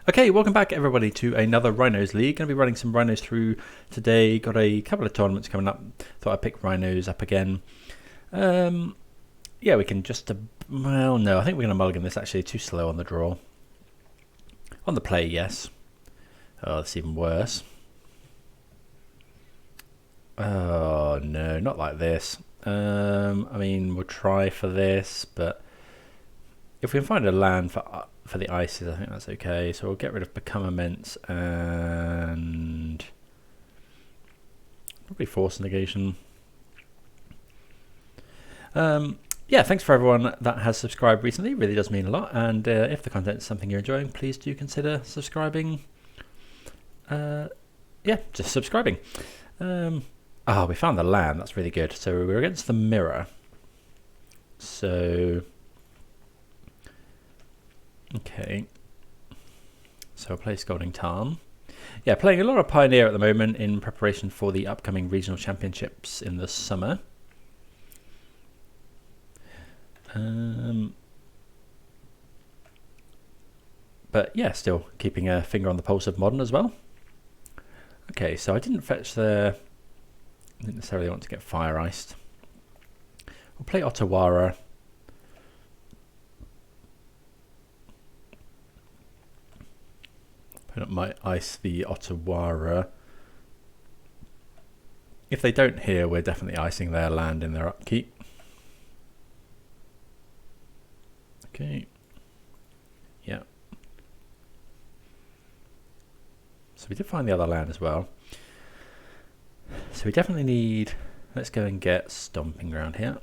Okay, welcome back everybody to another Rhinos League. Going to be running some Rhinos through today. Got a couple of tournaments coming up. Thought I'd pick Rhinos up again. Yeah, we can just... well, no, I think we're going to mulligan this actually. Too slow on the draw. On the play, yes. Oh, that's even worse. Oh, no, not like this. I mean, we'll try for this, but if we can find a land for the ices, I think that's okay. So we'll get rid of Become Immense and probably Force of Negation. Yeah, thanks for everyone that has subscribed recently. It really does mean a lot. And if the content is something you're enjoying, please do consider subscribing. Yeah, just subscribing. We found the land. That's really good. So we're against the mirror. So... okay, so I'll play Scalding Tarn. Yeah, playing a lot of Pioneer at the moment in preparation for the upcoming regional championships in the summer. But yeah, still keeping a finger on the pulse of Modern as well. Okay, so I didn't fetch the... I didn't necessarily want to get Fire Iced. We'll play Otawara. Opponent might ice the Otawara. If they don't here, we're definitely icing their land in their upkeep. Okay. Yeah. So we did find the other land as well. So we definitely need... let's go and get Stomping Ground here.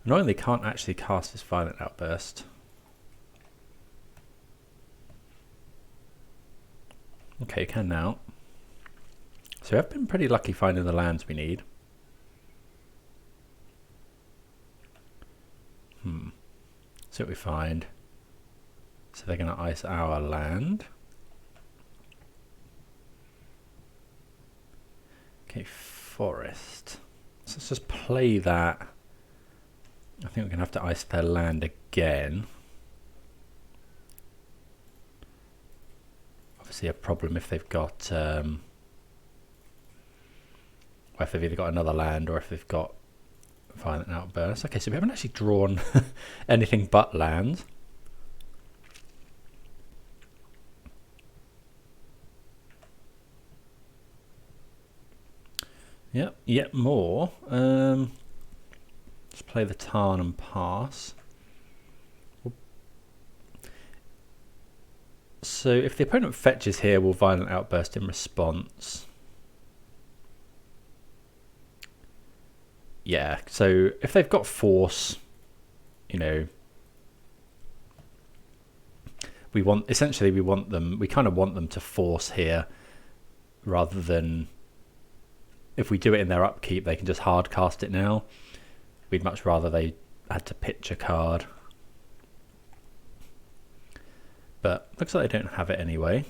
Annoyingly, can't actually cast this Violent Outburst. Okay, can now. So I've been pretty lucky finding the lands we need. See what we find. So they're going to ice our land. Okay, forest. So let's just play that. I think we're going to have to ice their land again. Obviously a problem if they've got... or if they've either got another land or if they've got Violent Outburst. Okay, so we haven't actually drawn anything but land. Yep, yet more. Let's play the Tarn and pass. So if the opponent fetches here, we'll Violent Outburst in response. Yeah, so if they've got force, you know, we kind of want them to force here rather than, if we do it in their upkeep, they can just hard cast it now. We'd much rather they had to pitch a card. But looks like they don't have it anyway.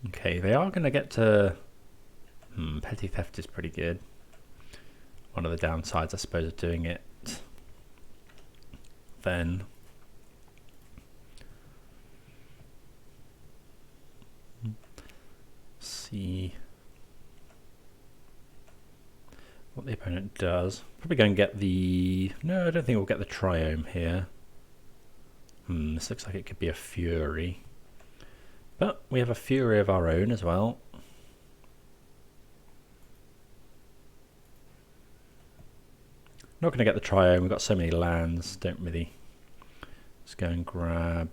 Okay, they are going to get to... Petty Theft is pretty good. One of the downsides, I suppose, of doing it then. See what the opponent does. Probably going to get the... no, I don't think we'll get the Triome here. This looks like it could be a Fury. But we have a Fury of our own as well. Not going to get the Triome, we've got so many lands, don't really. Let's go and grab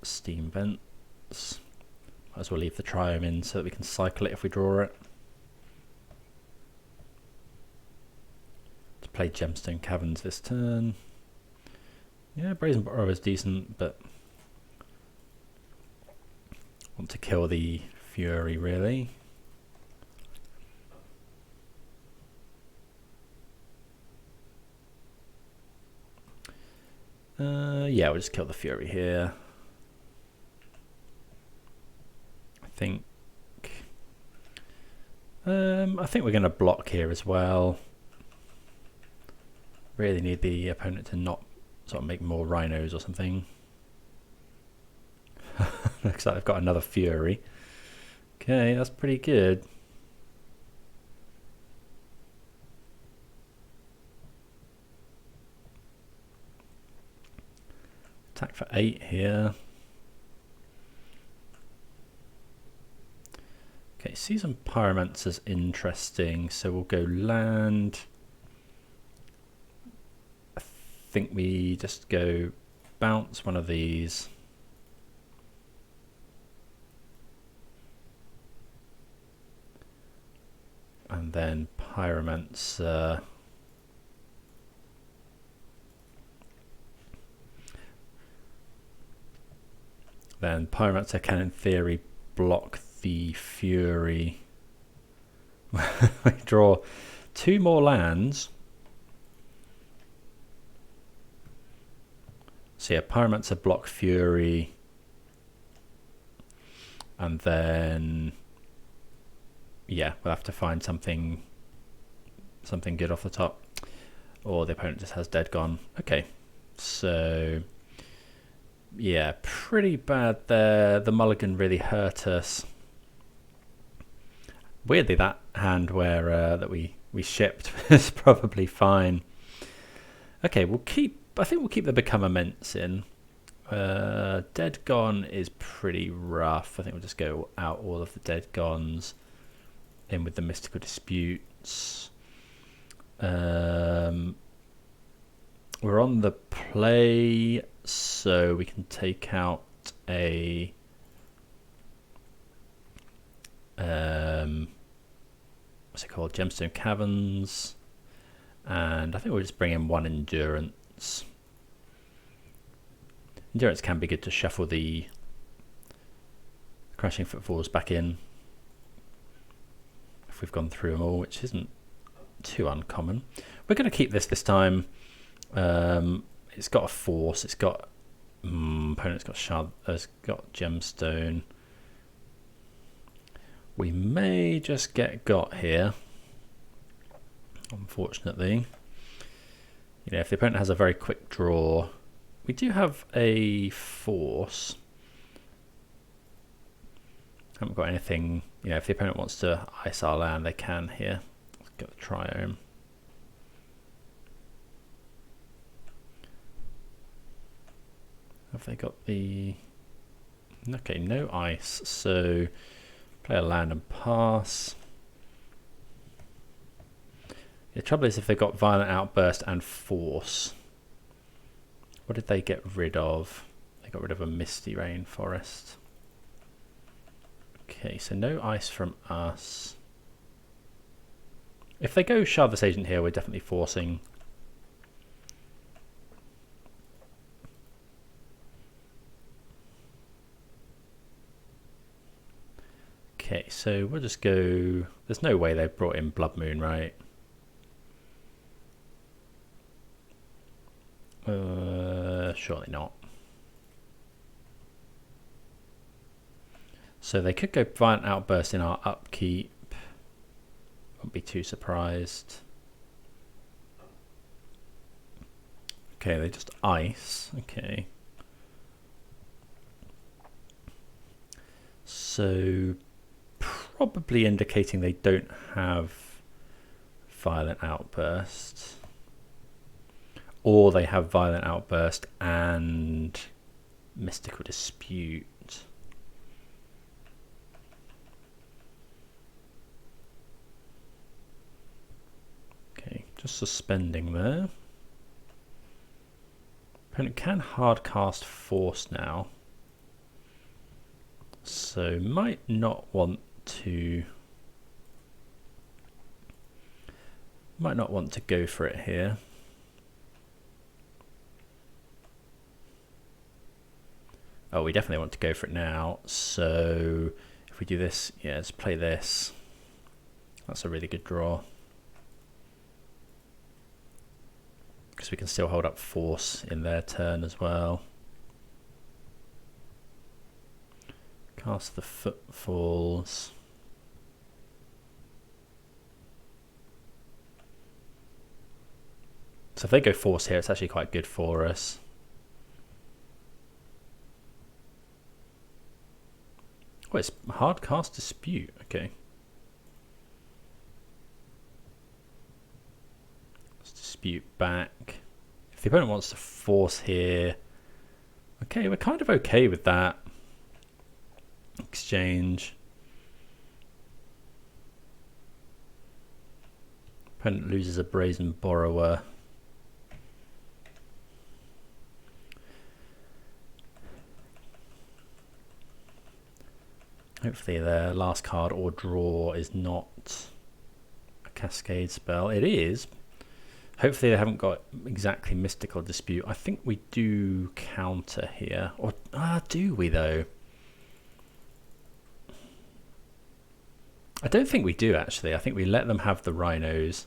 Steam Vents. Might as well leave the Triome in so that we can cycle it if we draw it. To play Gemstone Caverns this turn. Yeah, Brazen Borrower is decent, but want to kill the Fury really. Yeah, we'll just kill the Fury here. I think we're going to block here as well. Really need the opponent to not sort of make more Rhinos or something. Looks like they've got another Fury. Okay, that's pretty good. Attack for 8 here. Okay, Seasoned Pyromancer's interesting, so we'll go land. I think we just go bounce one of these. And then Pyromancer. Then Pyromancer can in theory block the Fury. We draw 2 more lands. So yeah, Pyromancer block Fury. And then yeah, we'll have to find something good off the top. Or the opponent just has dead gone. Okay. So yeah, pretty bad there. The mulligan really hurt us. Weirdly, that hand where that we shipped is probably fine. Okay, I think we'll keep the Become Immense in. Dead Gone is pretty rough. I think we'll just go out all of the Dead Gones. In with the Mystical Disputes. We're on the play, so we can take out a what's it called? Gemstone Caverns, and I think we'll just bring in 1 Endurance. Endurance can be good to shuffle the Crashing Footfalls back in if we've gone through them all, which isn't too uncommon. We're going to keep this time. It's got a force. It's got opponent's got shard. Has got gemstone. We may just get got here. Unfortunately, you know, if the opponent has a very quick draw, we do have a force. Haven't got anything. You know, if the opponent wants to ice our land, they can here. Let's get the Triome. Have they got the... Okay, no ice, so play a land and pass. The trouble is if they've got Violent Outburst and Force. What did they get rid of? They got rid of a Misty Rainforest. Okay, so no ice from us. If they go Shardless Agent here, we're definitely forcing. Okay, so we'll just go... There's no way they've brought in Blood Moon, right? Surely not. So they could go Violent Outburst in our upkeep. Won't be too surprised. Okay, they just ice. Okay. So probably indicating they don't have Violent Outburst. Or they have Violent Outburst and Mystical Dispute. Okay, just suspending there. Opponent can hard cast Force now. So might not want to go for it here. Oh, we definitely want to go for it now. So if we do this, yeah, let's play this. That's a really good draw. Because we can still hold up Force in their turn as well. Cast the Footfalls. So if they go force here, it's actually quite good for us. Oh, it's hard cast dispute. Okay. Let's dispute back. If the opponent wants to force here, okay, we're kind of okay with that. Exchange. Opponent loses a Brazen Borrower. Hopefully their last card or draw is not a Cascade spell. It is. Hopefully they haven't got exactly Mystical Dispute. I think we do counter here. Or do we though? I don't think we do actually. I think we let them have the Rhinos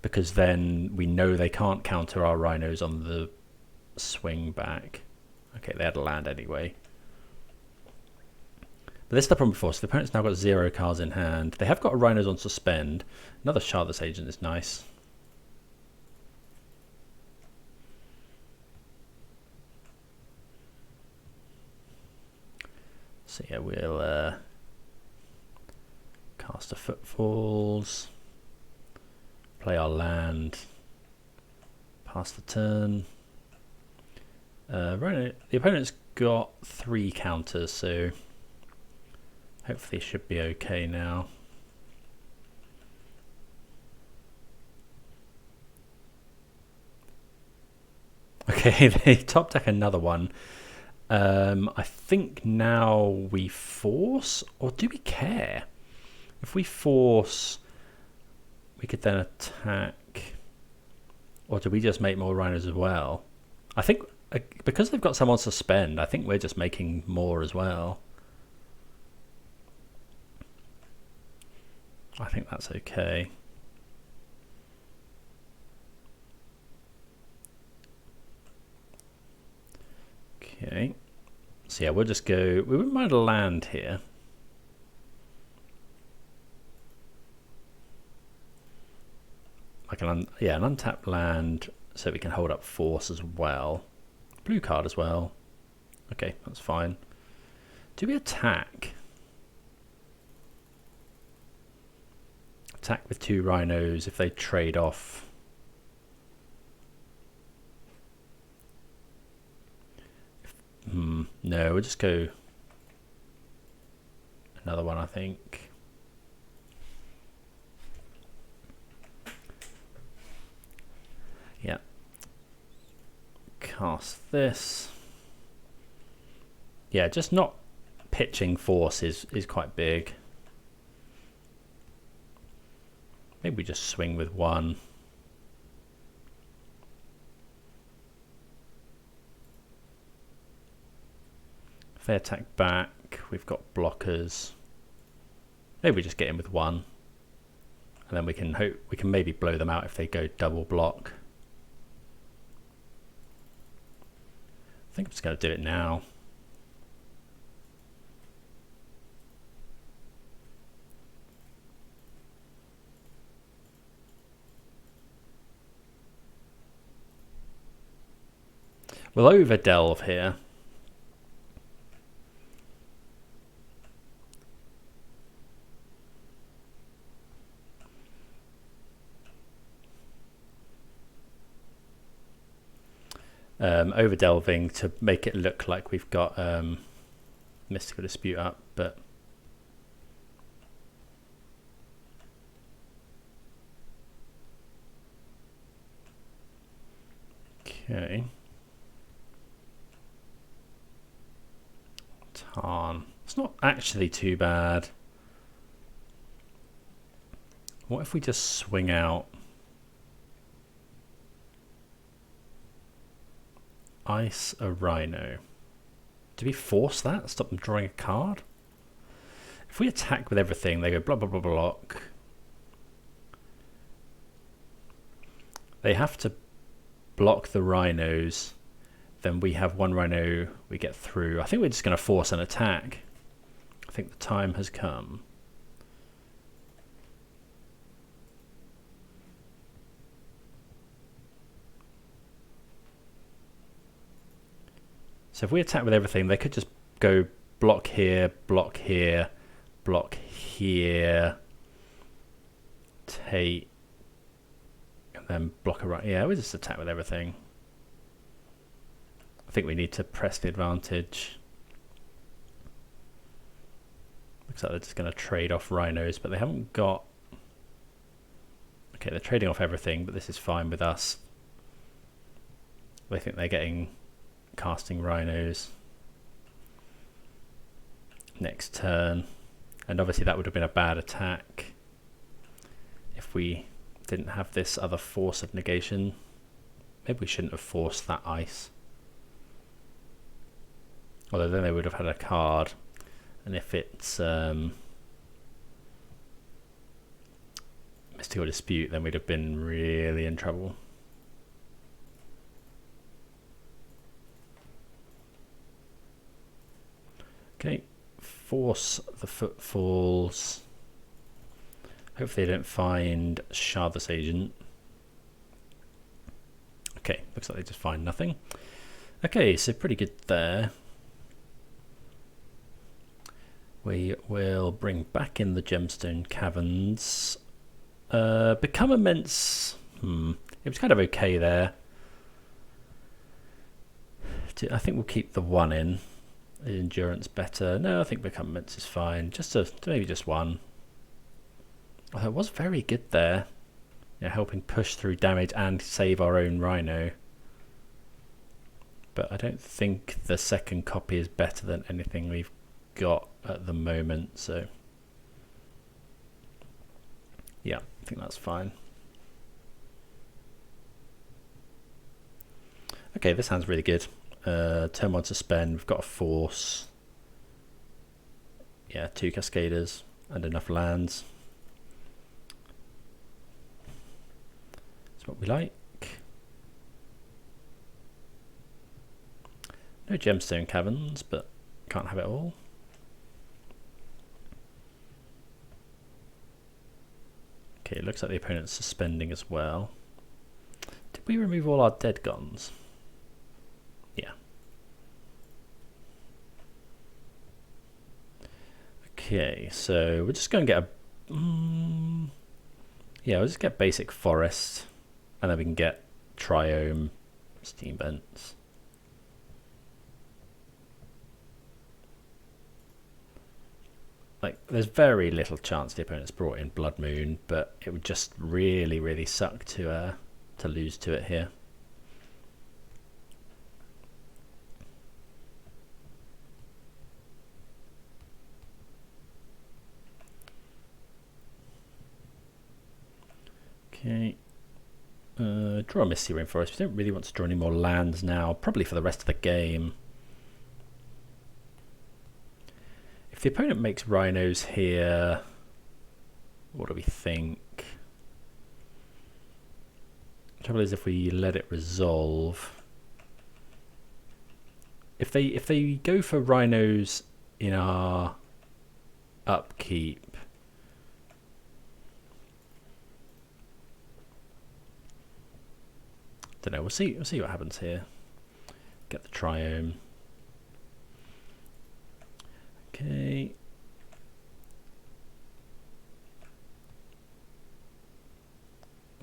because then we know they can't counter our Rhinos on the swing back. Okay, they had a land anyway. But this is the problem before. So the opponent's now got 0 cards in hand. They have got Rhinos on suspend. Another Shardless Agent is nice. So yeah, we'll cast a Footfalls, play our land, pass the turn. Rhino, the opponent's got 3 counters, so hopefully it should be okay now. Okay, they top deck another one. I think now we force, or do we care? If we force, we could then attack, or do we just make more Rhinos as well? I think because they've got some on suspend, I think we're just making more as well. I think that's okay. Okay, so yeah, we'll just go, we wouldn't mind a land here. Like an untapped land, so we can hold up force as well. Blue card as well. Okay, that's fine. Do we attack? Attack with 2 Rhinos if they trade off. No, we'll just go another one, I think. Yeah. Cast this. Yeah, just not pitching force is quite big. Maybe we just swing with 1. If they attack back, we've got blockers. Maybe we just get in with 1. And then we can maybe blow them out if they go double block. I think I'm just going to do it now. We'll over delve here. Over delving to make it look like we've got Mystical Dispute up, but okay. Tarn. It's not actually too bad. What if we just swing out? Ice a Rhino. Do we force that? Stop them drawing a card? If we attack with everything, they go blah blah blah block. They have to block the Rhinos. Then we have 1 Rhino we get through. I think we're just going to force an attack. I think the time has come. So if we attack with everything, they could just go block here, block here, block here, take, and then block a right. Yeah, we'll just attack with everything. I think we need to press the advantage. Looks like they're just going to trade off Rhinos, but they haven't got... Okay, they're trading off everything, but this is fine with us. They think they're getting casting Rhinos next turn, and obviously that would have been a bad attack if we didn't have this other Force of Negation. Maybe we shouldn't have forced that ice, although then they would have had a card, and if it's Mystical Dispute, then we'd have been really in trouble. Okay, Force the Footfalls. Hopefully they don't find Shardless Agent. Okay, looks like they just find nothing. Okay, so pretty good there. We will bring back in the Gemstone Caverns. Become Immense. It was kind of okay there. I think we'll keep the one in. Endurance better. No, I think Become Immense is fine. Just maybe just one. Although it was very good there. Yeah, helping push through damage and save our own Rhino. But I don't think the second copy is better than anything we've got at the moment, so yeah, I think that's fine. Okay, this sounds really good. Turn 1 suspend, we've got a force. Yeah, 2 Cascaders and enough lands. That's what we like. No Gemstone Caverns, but can't have it all. Okay, it looks like the opponent's suspending as well. Did we remove all our dead guns? Yeah. Okay, so we're just going to get a... yeah, we'll just get basic forest, and then we can get Triome, steam vents. Like, there's very little chance the opponent's brought in Blood Moon, but it would just really, really suck to lose to it here. Okay. Draw a Misty Rainforest. We don't really want to draw any more lands now, probably for the rest of the game. If the opponent makes Rhinos here, what do we think? The trouble is if we let it resolve. If they go for Rhinos in our upkeep, don't know. We'll see what happens here. Get the Triome. Okay.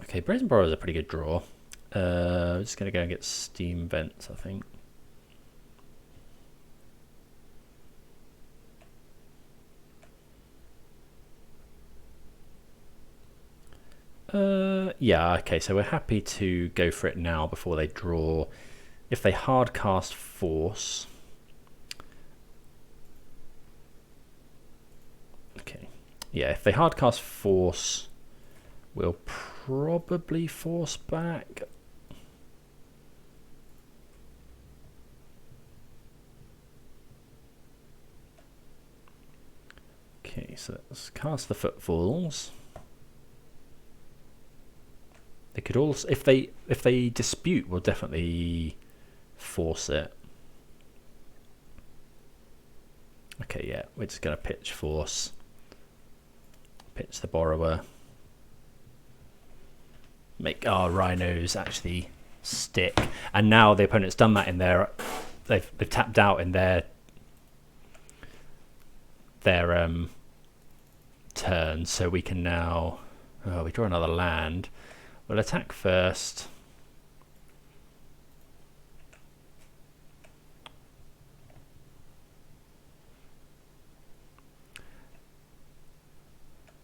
Okay, Brazen Borrower is a pretty good draw. Just going to go and get Steam Vents, I think. Yeah, okay, so we're happy to go for it now before they draw. If they hard cast Force... Okay, yeah, if they hard cast Force, we'll probably force back. Okay, so let's cast the Footfalls. They could also, if they dispute, we'll definitely force it. Okay, yeah, we're just going to pitch Force. Pitch the Borrower. Make our Rhinos actually stick. And now the opponent's done that in their they've tapped out in their turn, so we can now we draw another land. We'll attack first.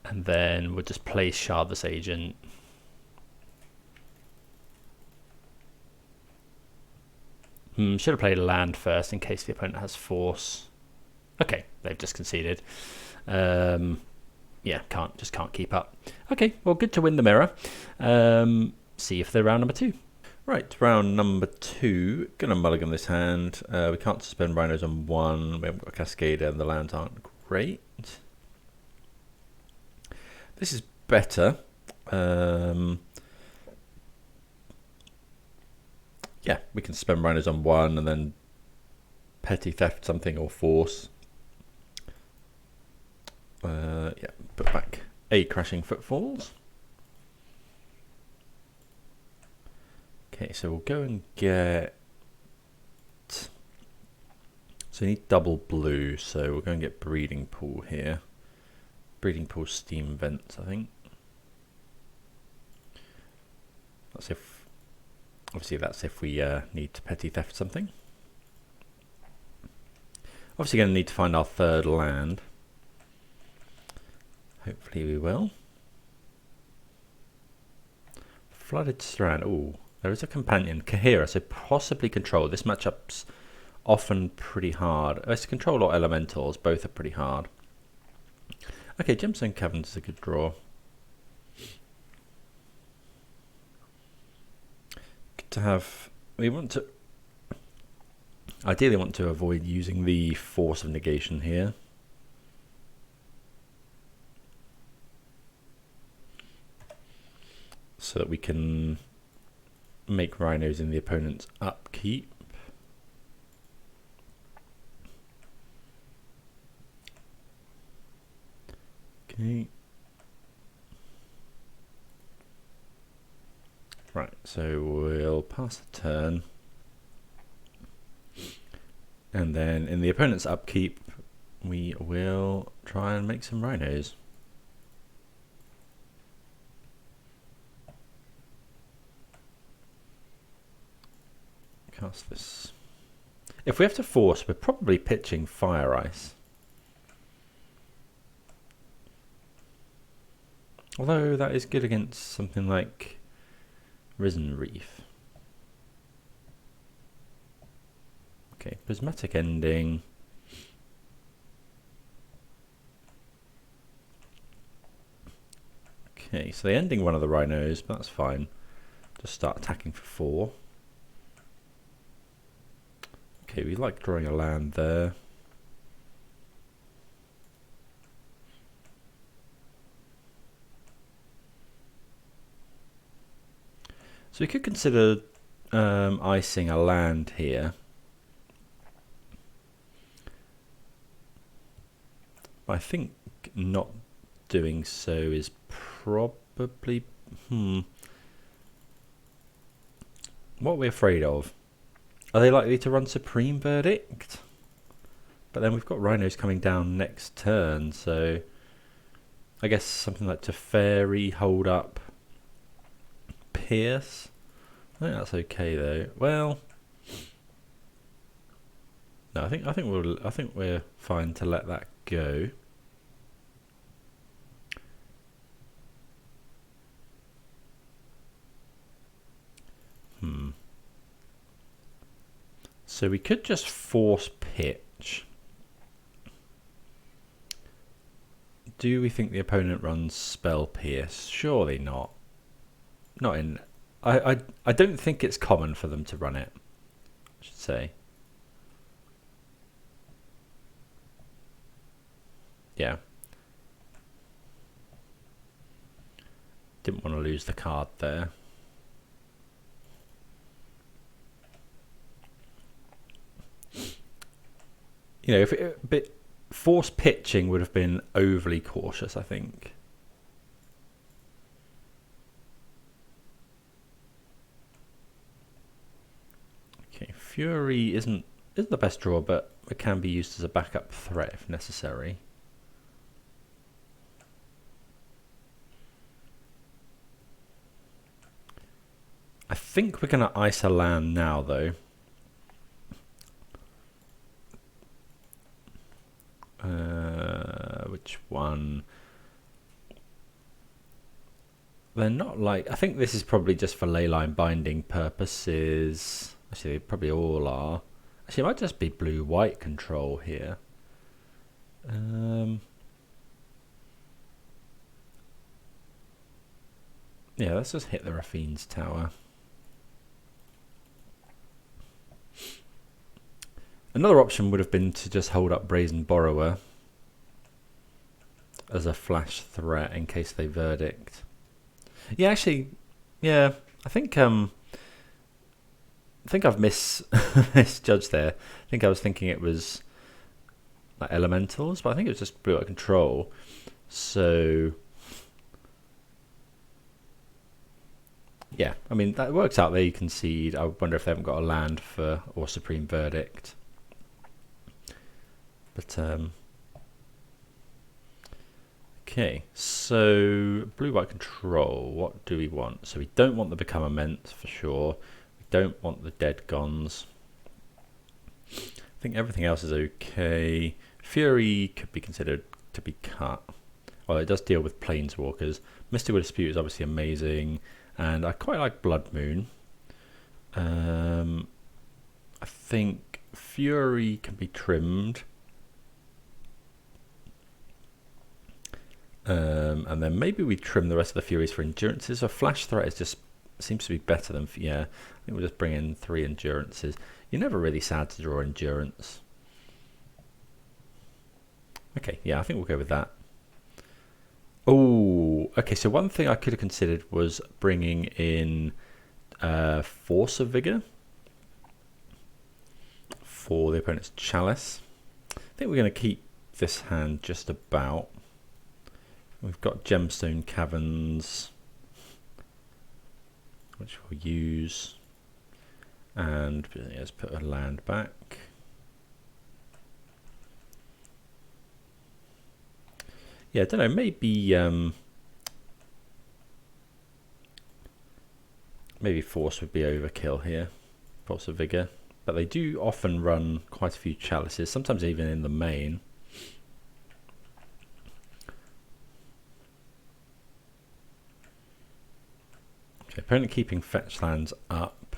And then we'll just place Shardless Agent. Should have played a land first in case the opponent has force. Okay, they've just conceded. Yeah, just can't keep up. Okay, well, good to win the mirror. See you for the round number 2. Right, round number 2. Gonna mulligan this hand. We can't suspend Rhinos on 1. We haven't got a Cascader, and the lands aren't great. This is better. Yeah, we can suspend Rhinos on 1 and then petty theft something or force. Yeah, put back a Crashing Footfalls. Okay, so we'll go and get... So we need double blue, so we'll go and get Breeding Pool here. Breeding Pool Steam Vents, I think. That's if... Obviously that's if we need to petty theft something. Obviously going to need to find our third land. Hopefully we will. Flooded Strand. Ooh, there is a companion. Kahira, so possibly control. This matchup's often pretty hard. It's control or elementals. Both are pretty hard. Okay, Gemstone Caverns is a good draw. Good to have... We want to... Ideally want to avoid using the Force of Negation here. So that we can make Rhinos in the opponent's upkeep. Okay. Right, so we'll pass the turn. And then in the opponent's upkeep, we will try and make some Rhinos. Cast this. If we have to force, we're probably pitching Fire Ice. Although that is good against something like Risen Reef. Okay, Prismatic Ending. Okay, so they're ending one of the Rhinos, but that's fine. Just start attacking for 4. Okay, we like drawing a land there. So we could consider icing a land here. But I think not doing so is probably... What are we afraid of? Are they likely to run Supreme Verdict? But then we've got Rhinos coming down next turn, so... I guess something like Teferi, Hold Up, Pierce. I think that's okay though. Well, no, I think we're fine to let that go. So we could just force pitch. Do we think the opponent runs Spell Pierce? Surely not. Not in... I don't think it's common for them to run it, I should say. Yeah. Didn't want to lose the card there. You know, but force pitching would have been overly cautious, I think. Fury isn't isn't the best draw, but it can be used as a backup threat if necessary. I think we're going to ice a land now, though. Which one? They're not like... I think this is probably just for leyline binding purposes. Actually, they probably all are. Actually, it might just be blue-white control here. Yeah, let's just hit the Raffine's Tower. Another option would have been to just hold up Brazen Borrower as a flash threat in case they verdict. Yeah, actually, yeah, I think I've misjudged there. I think I was thinking it was like elementals, but I think it was just blue-white control. So yeah, I mean that works out. They concede. I wonder if they haven't got a land for or Supreme Verdict. But okay, so blue-white control, what do we want? So we don't want the Become Immense for sure. We don't want the Dead Gons. I think everything else is okay. Fury could be considered to be cut. Well, it does deal with Planeswalkers. Mystical Dispute is obviously amazing, and I quite like Blood Moon. I think Fury can be trimmed. And then maybe we trim the rest of the Furies for Endurances. A Flash Threat is just seems to be better than... Yeah, I think we'll just bring in 3 Endurances. You're never really sad to draw Endurance. Okay, yeah, I think we'll go with that. Oh, okay, so one thing I could have considered was bringing in Force of Vigor for the opponent's Chalice. I think we're going to keep this hand just about. We've got Gemstone Caverns, which we'll use, and let's put a land back. Yeah, I don't know, maybe Force would be overkill here, Force of Vigor, but they do often run quite a few Chalices, sometimes even in the main. Okay, opponent keeping fetch lands up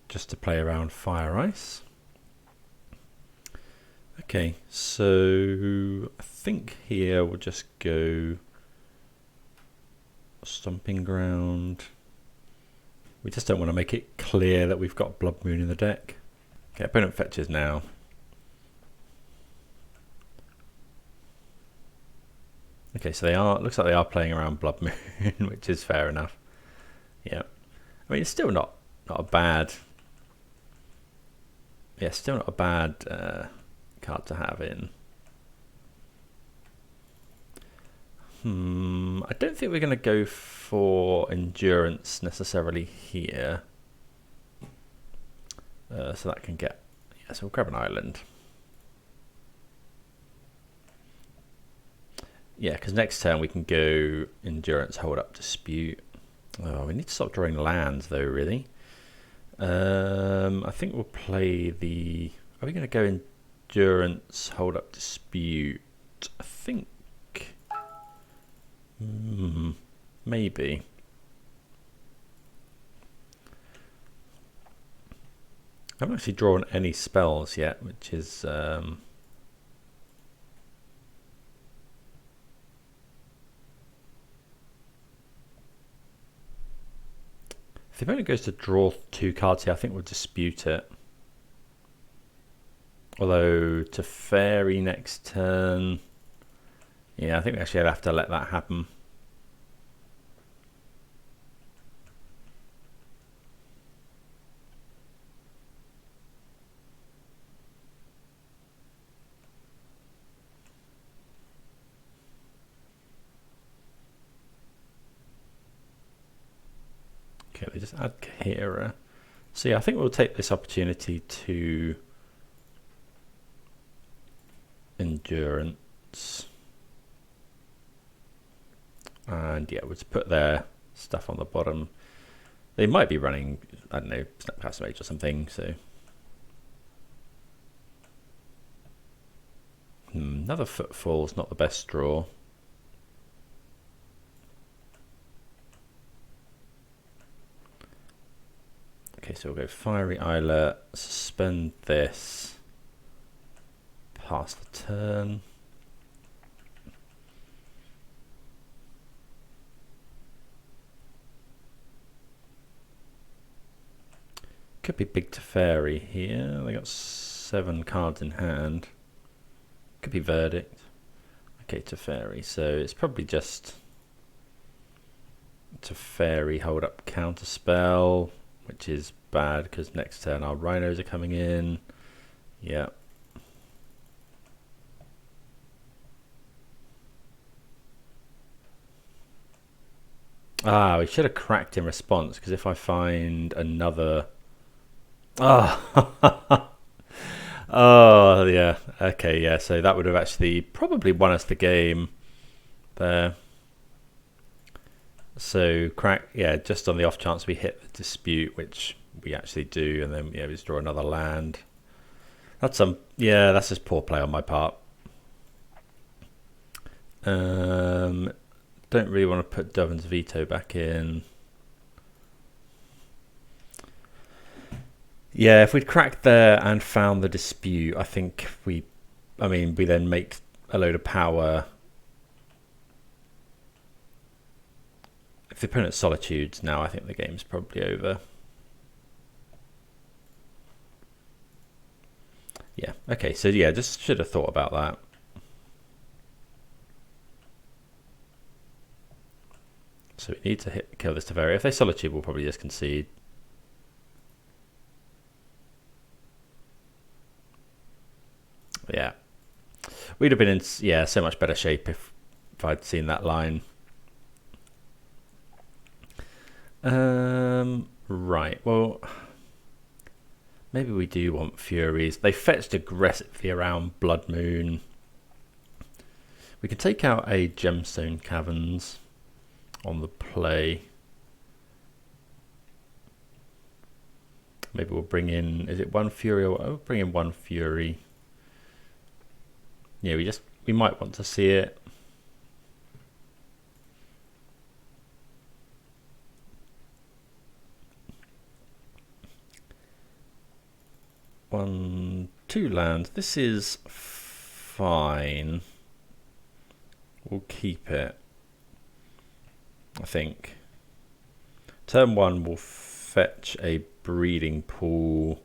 just to play around Fire Ice. Okay, so I think here we'll just go Stomping Ground. We just don't want to make it clear that we've got Blood Moon in the deck. Okay, opponent fetches now. Okay, so they are. Looks like they are playing around Blood Moon, which is fair enough. Yeah, I mean it's still not a bad. Yeah, still not a bad card to have in. I don't think we're going to go for Endurance necessarily here. So that can get. Yeah, so we'll grab an island. Yeah, because next turn we can go Endurance, Hold Up, Dispute. Oh, we need to stop drawing lands though, really. I think we'll play the... Are we going to go Endurance, Hold Up, Dispute? I think... maybe. I haven't actually drawn any spells yet, which is... If the opponent goes to draw 2 cards here, I think we'll dispute it. Although to Fairy next turn, yeah, I think we actually have to let that happen. Okay, they just add Ketria. So yeah, I think we'll take this opportunity to endurance. And yeah, we'll just put their stuff on the bottom. They might be running, I don't know, Snapcaster Mage or something, so. Another Footfall's not the best draw. Okay, so we'll go Fiery Islet, suspend this, pass the turn. Could be big Teferi here. They got 7 cards in hand. Could be Verdict. Okay, Teferi. So it's probably just Teferi hold up Counterspell, which is bad because next turn our Rhinos are coming in. Yeah. Ah, we should have cracked in response, because if I find another... Oh, oh yeah. Okay, yeah. So that would have actually probably won us the game there. So crack, yeah, just on the off chance we hit the dispute, which we actually do, and then yeah, we just draw another land. That's yeah, that's just poor play on my part. Don't really want to put Dovin's Veto back in. Yeah, if we'd cracked there and found the dispute, I think we then make a load of power. If the opponent's Solitudes now, I think the game's probably over. Yeah, okay, so yeah, just should have thought about that. So we need to kill this Teferi. If they Solitude, we'll probably just concede. Yeah, we'd have been in so much better shape if I'd seen that line. Right, well, maybe we do want Furies. They fetched aggressively around Blood Moon. We could take out a Gemstone Caverns on the play. Maybe we'll bring in, is it one Fury? Or we'll bring in one Fury. Yeah, we might want to see it. Two lands. This is fine. We'll keep it, I think. Turn 1 will fetch a Breeding Pool.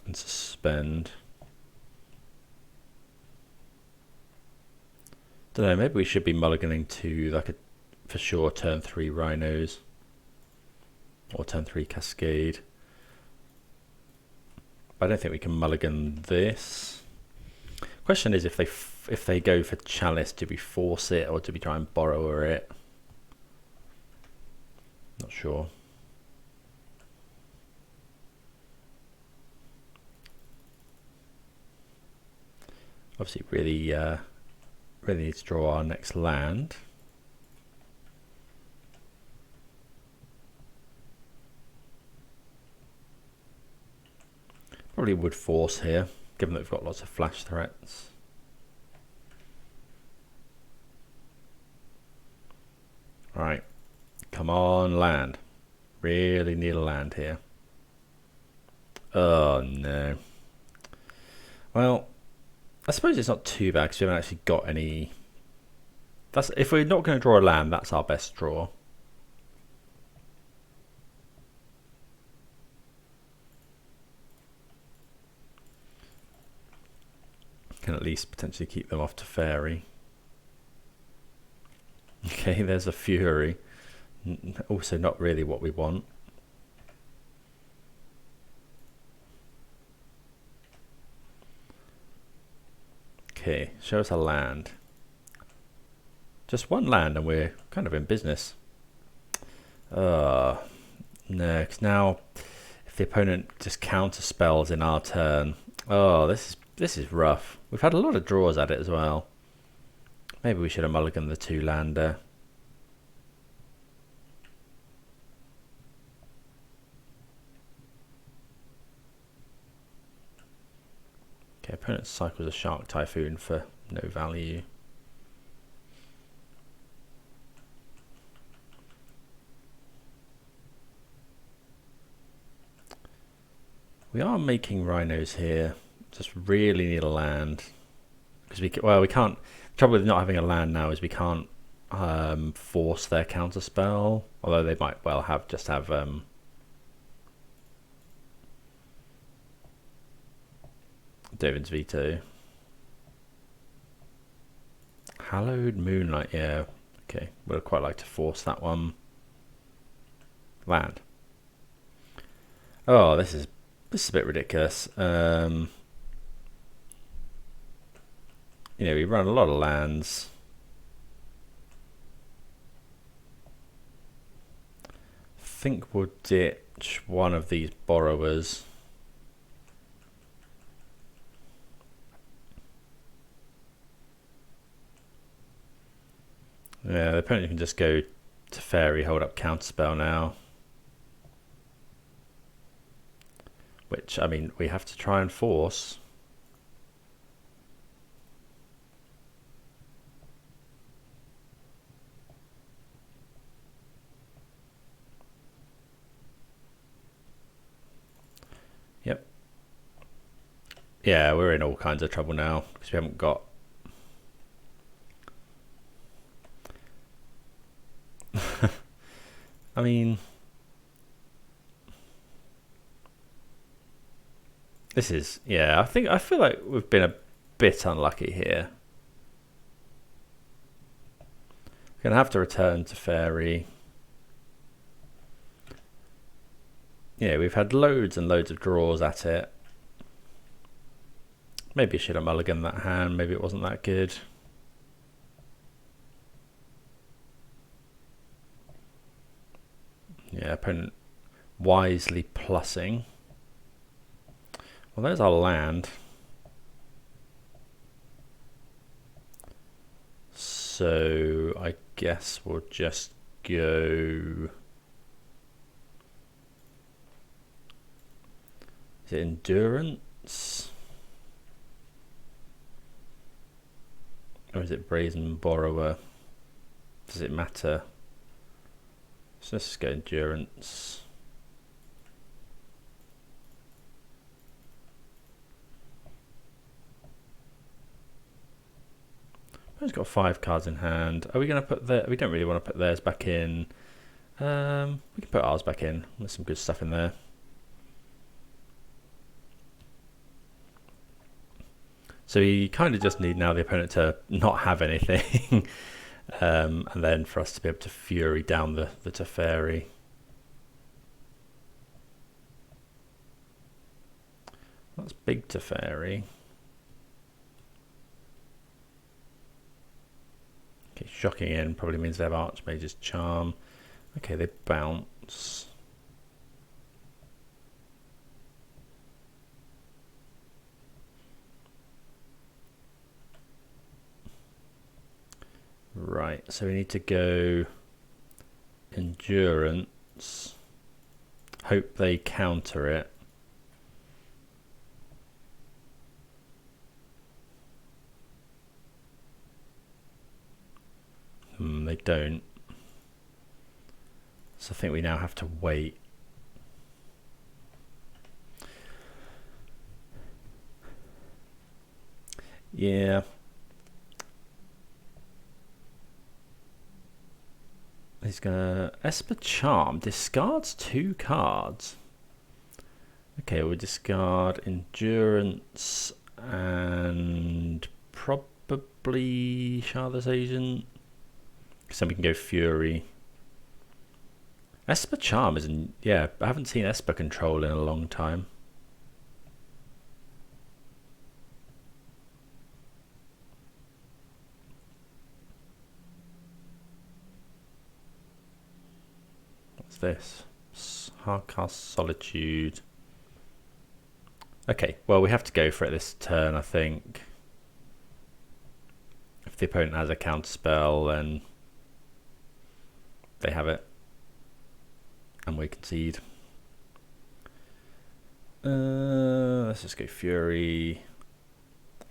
And suspend. Don't know, maybe we should be mulliganing to like for sure turn 3 Rhinos or turn 3 Cascade. I don't think we can mulligan this. Question is, if they go for Chalice, do we force it or do we try and Borrower it? Not sure. Obviously, really need to draw our next land. Probably would force here, given that we've got lots of flash threats. Alright, come on, land. Really need a land here. Oh no. Well, I suppose it's not too bad because we haven't actually got any. If we're not going to draw a land, that's our best draw. Can at least potentially keep them off to Fairy. Okay, there's a Fury. Also not really what we want. Okay, show us a land. Just one land and we're kind of in business. No, because now if the opponent just counter spells in our turn, oh, this is rough. We've had a lot of draws at it as well. Maybe we should have mulliganed the 2-lander. Okay, opponent cycles a Shark Typhoon for no value. We are making Rhinos here. Just really need a land because we can't. The trouble with not having a land now is we can't force their counter spell. Although they might well have David's veto. Hallowed Moonlight. Yeah. Okay. Would quite like to force that one. Land. Oh, this is a bit ridiculous. You know, we run a lot of lands. I think we'll ditch one of these borrowers. Yeah, the opponent can just go to Fairy, hold up counterspell now. Which, I mean, we have to try and force. Yep. Yeah, we're in all kinds of trouble now because we haven't got... I mean... This is, yeah, I feel like we've been a bit unlucky here. Gonna have to return to Fairy. Yeah, we've had loads and loads of draws at it. Maybe I should have mulliganed that hand, maybe it wasn't that good. Yeah, opponent wisely plussing. Well, there's our land. So I guess we'll just go... Is it Endurance? Or is it Brazen Borrower? Does it matter? So let's just go Endurance. He's got 5 cards in hand. Are we going to put we don't really want to put theirs back in. We can put ours back in. There's some good stuff in there. So we kind of just need now the opponent to not have anything. And then for us to be able to Fury down the Teferi. That's big Teferi. Okay, shocking in probably means they have Archmage's Charm. Okay, they bounce. Right, so we need to go Endurance. Hope they counter it. They don't. So I think we now have to wait. Yeah. He's gonna Esper Charm discards 2 cards. Okay, we'll discard Endurance and probably Shardless Agent. So we can go Fury. Esper Charm isn't... Yeah, I haven't seen Esper control in a long time. this? Hardcast Solitude. Okay, well, we have to go for it this turn, I think. If the opponent has a counter spell, then they have it. And we concede. Let's just go Fury.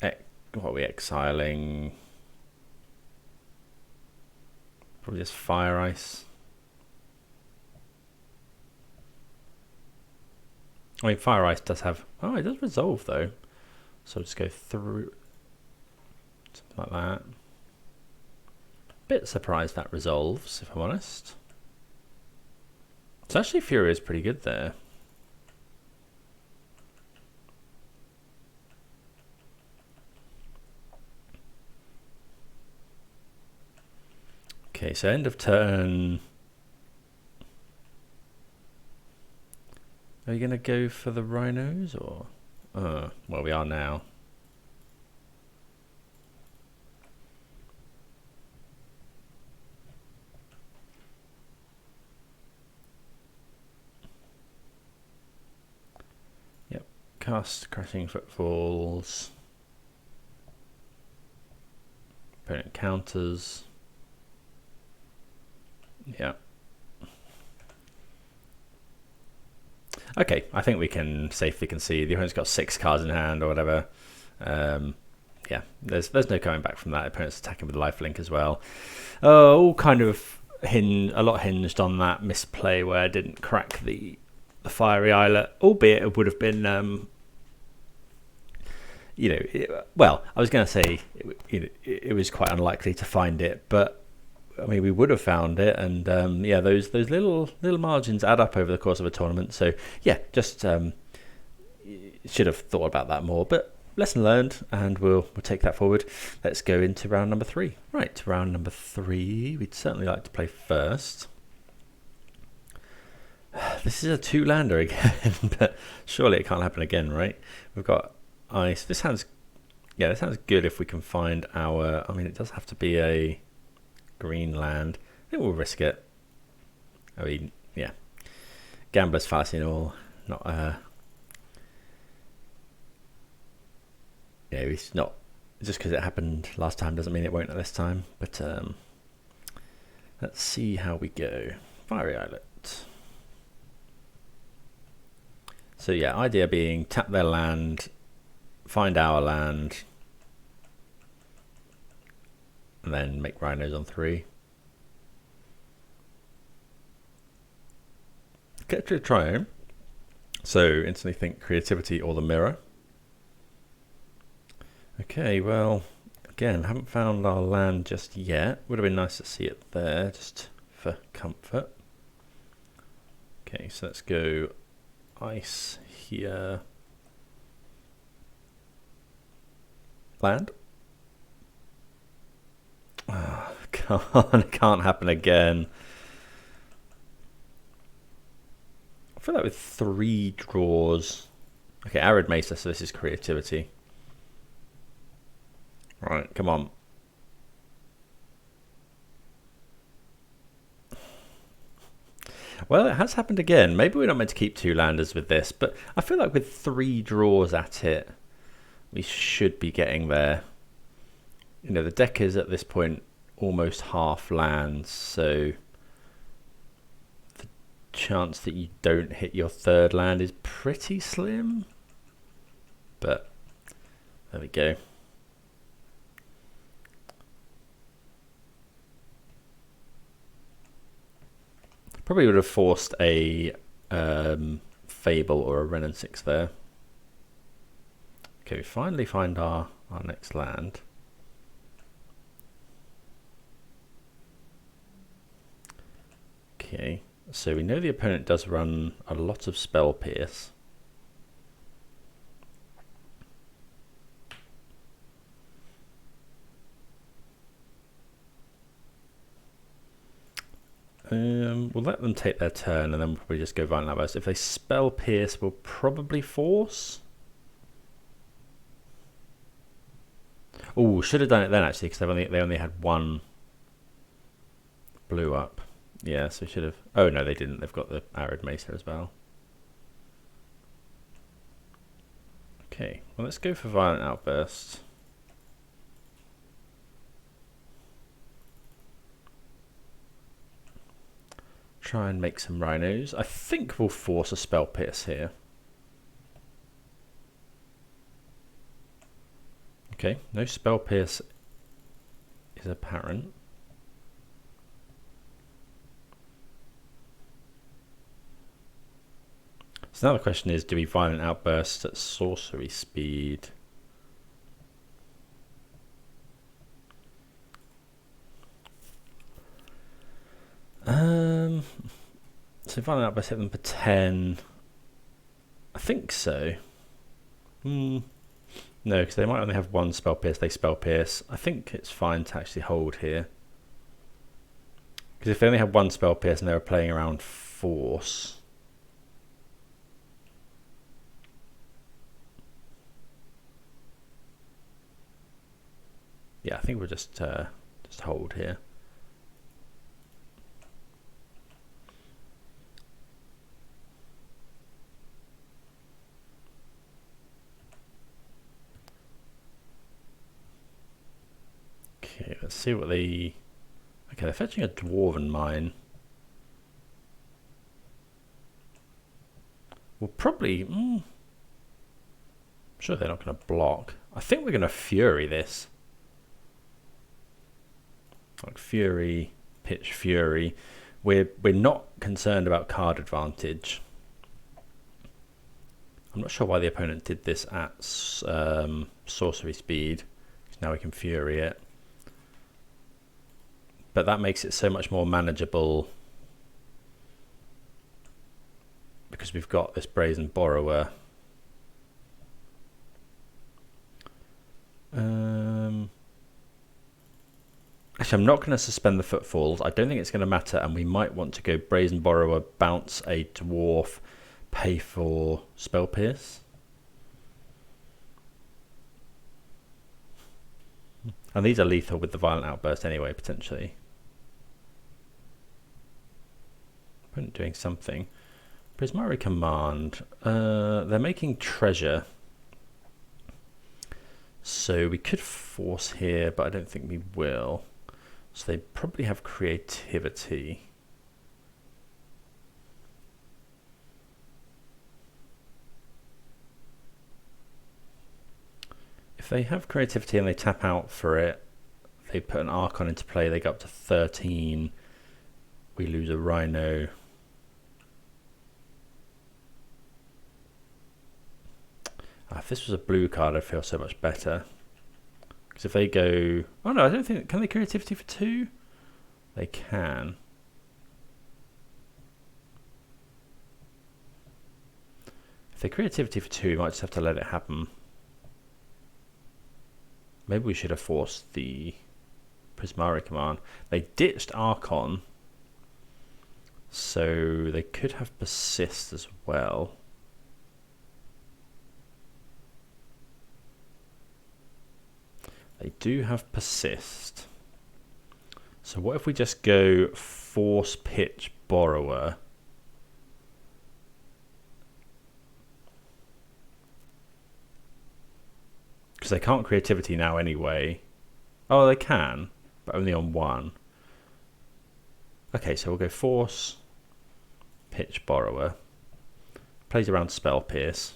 What are we exiling? Probably just Fire Ice. I mean, Fire Ice does have... Oh, it does resolve, though. So I'll just go through... Something like that. Bit surprised that resolves, if I'm honest. So actually Fury is pretty good there. Okay, so end of turn. Are you going to go for the Rhinos or? Well, we are now. Yep, cast Crashing Footfalls. Opponent counters. Yeah. Okay, I think we can safely concede. The opponent's got 6 cards in hand or whatever. Yeah, there's no coming back from that. The opponent's attacking with lifelink as well. All kind of a lot hinged on that misplay where I didn't crack the Fiery Islet, albeit it would have been, you know, well, I was going to say it was quite unlikely to find it, but I mean, we would have found it, and yeah, those little margins add up over the course of a tournament. So yeah, just should have thought about that more. But lesson learned, and we'll take that forward. Let's go into round number 3. Right, round number 3. We'd certainly like to play first. This is a 2-lander again, but surely it can't happen again, right? We've got ice. This sounds good if we can find our. I mean, it does have to be a green land. I think we'll risk it. I mean, yeah, gambler's fallacy and all. Not yeah, it's not just because it happened last time doesn't mean it won't at this time. But let's see how we go. Fiery Islet. So yeah, idea being tap their land, find our land, and then make Rhinos on 3. Ketria Triome. So instantly think creativity or the mirror. Okay, well, again, haven't found our land just yet. Would have been nice to see it there, just for comfort. Okay, so let's go ice here. Land. Oh, come on, it can't happen again. I feel like with 3 draws. Okay, Arid Mesa, so this is creativity. Right, come on. Well, it has happened again. Maybe we're not meant to keep 2 landers with this, but I feel like with 3 draws at it, we should be getting there. You know, the deck is at this point almost half lands, so the chance that you don't hit your 3rd land is pretty slim. But there we go. Probably would have forced a Fable or a Wrenn and 6 there. Okay, we finally find our next land. Okay, so we know the opponent does run a lot of Spell Pierce. We'll let them take their turn and then we'll probably just go Violent Outburst. If they Spell Pierce, we'll probably force. Oh, should have done it then actually, because they only had 1 blue up. Yeah, so should have... Oh, no, they didn't. They've got the Arid Mesa as well. Okay, well, let's go for Violent Outburst. Try and make some Rhinos. I think we'll force a Spell Pierce here. Okay, no Spell Pierce is apparent. So now the question is, do we Violent Outburst at sorcery speed? So Violent Outburst hit them for 10. I think so. No, because they might only have one Spell Pierce. They Spell Pierce. I think it's fine to actually hold here. Because if they only had one Spell Pierce and they were playing around Force... Yeah, I think we'll just hold here. Okay, let's see what they... Okay, they're fetching a Dwarven Mine. We'll probably... I'm sure they're not going to block. I think we're going to Fury this. Like Fury, pitch Fury. We're not concerned about card advantage. I'm not sure why the opponent did this at sorcery speed. Now we can Fury it. But that makes it so much more manageable because we've got this Brazen Borrower. Actually, I'm not going to suspend the Footfalls. I don't think it's going to matter, and we might want to go Brazen Borrower, bounce a Dwarf, pay for Spell Pierce. And these are lethal with the Violent Outburst anyway, potentially. Opponent doing something. Prismari Command. They're making treasure. So we could force here, but I don't think we will. So they probably have creativity. If they have creativity and they tap out for it, they put an Archon into play, they go up to 13. We lose a Rhino. If this was a blue card, I'd feel so much better. Because if they go... Oh no, I don't think... Can they creativity for 2? They can. If they creativity for 2, we might just have to let it happen. Maybe we should have forced the Prismari Command. They ditched Archon. So they could have Persist as well. They do have Persist. So what if we just go Force Pitch Borrower? Because they can't creativity now anyway. Oh, they can, but only on 1. Okay, so we'll go Force Pitch Borrower. Plays around Spell Pierce.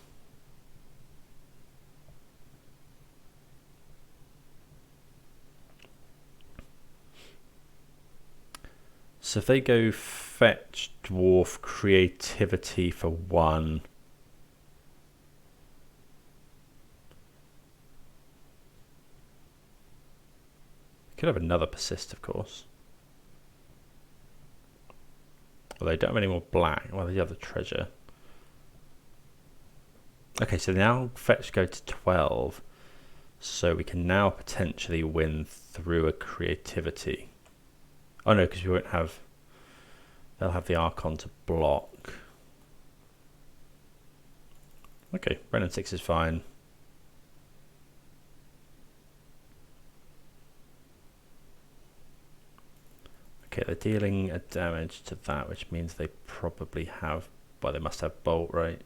So if they go fetch Dwarf creativity for 1. Could have another Persist, of course. Well, they don't have any more black. Well, they have the treasure. Okay, so now fetch go to 12. So we can now potentially win through a creativity. Oh no, because we won't have... They'll have the Archon to block. Okay, Brennan 6 is fine. Okay, they're dealing a damage to that, which means they probably have, well, they must have bolt, right?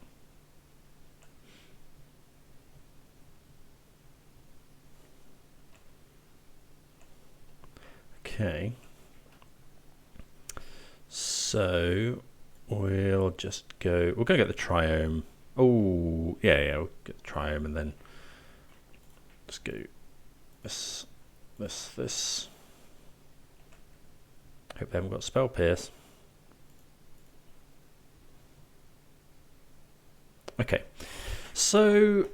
Okay. So we'll just go, we'll go get the Triome. Oh, yeah, we'll get the Triome and then let's go this. Hope they haven't got Spell Pierce. Okay, so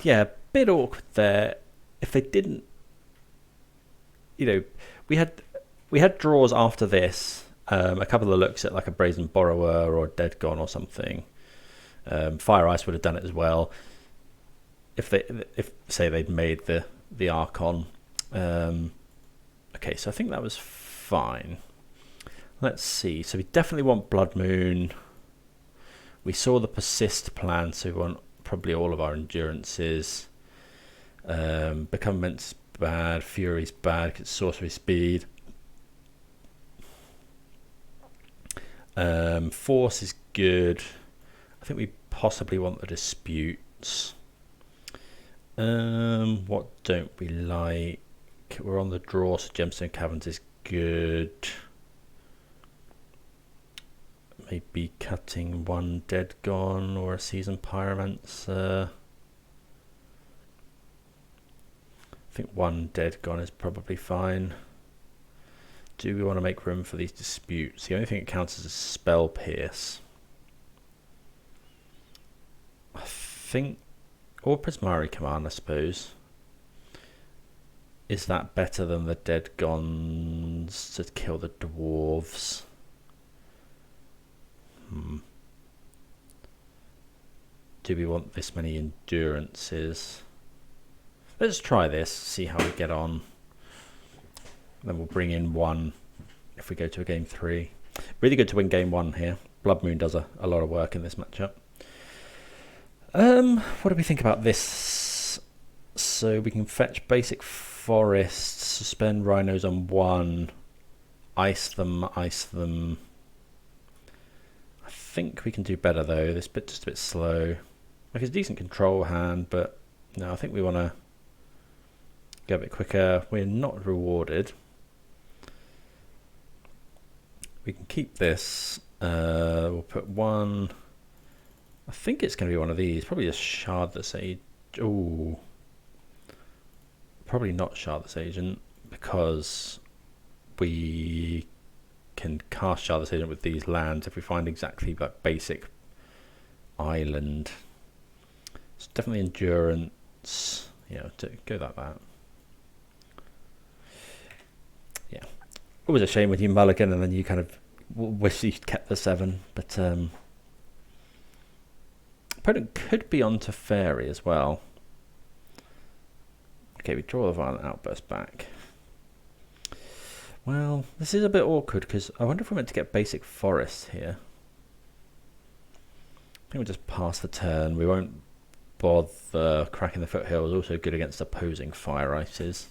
yeah, a bit awkward there. If they didn't, you know, we had draws after this. A couple of looks at like a Brazen Borrower or Dead Gone or something. Fire Ice would have done it as well. If say they'd made the Archon. Okay, so I think that was fine. Let's see. So we definitely want Blood Moon. We saw the Persist plan, so we want probably all of our endurances. Becomement's bad. Fury's bad because it's sorcery speed. Force is good. I think we possibly want the Disputes. What don't we like? We're on the draw, so Gemstone Caverns is good. Maybe cutting one Dead Gone or a Seasoned Pyromancer. I think one Dead Gone is probably fine. Do we want to make room for these Disputes? The only thing it counts as a Spell Pierce. I think, or Prismari Command, I suppose. Is that better than the Dead Gones to kill the Dwarves? Do we want this many endurances? Let's try this, see how we get on. Then we'll bring in one if we go to a game 3. Really good to win game 1 here. Blood Moon does a lot of work in this matchup. What do we think about this? So we can fetch basic forests, suspend Rhinos on 1, ice them. I think we can do better though. This bit just a bit slow. Like it's a decent control hand, but no, I think we want to go a bit quicker. We're not rewarded. We can keep this. We'll put one. I think it's going to be one of these. Probably a Shardless Agent. Ooh. Probably not Shardless Agent because we can cast Shardless Agent with these lands if we find exactly that basic island. It's definitely endurance. Yeah, go like that. Yeah. Always a shame when you mulligan and then you kind of wish you'd kept the 7, but opponent could be onto Fairy as well. Okay, we draw the Violent Outburst back. Well, this is a bit awkward because I wonder if we're meant to get basic forest here. I think we'll just pass the turn. We won't bother. Cracking the Foothills, also good against opposing Fire Ices.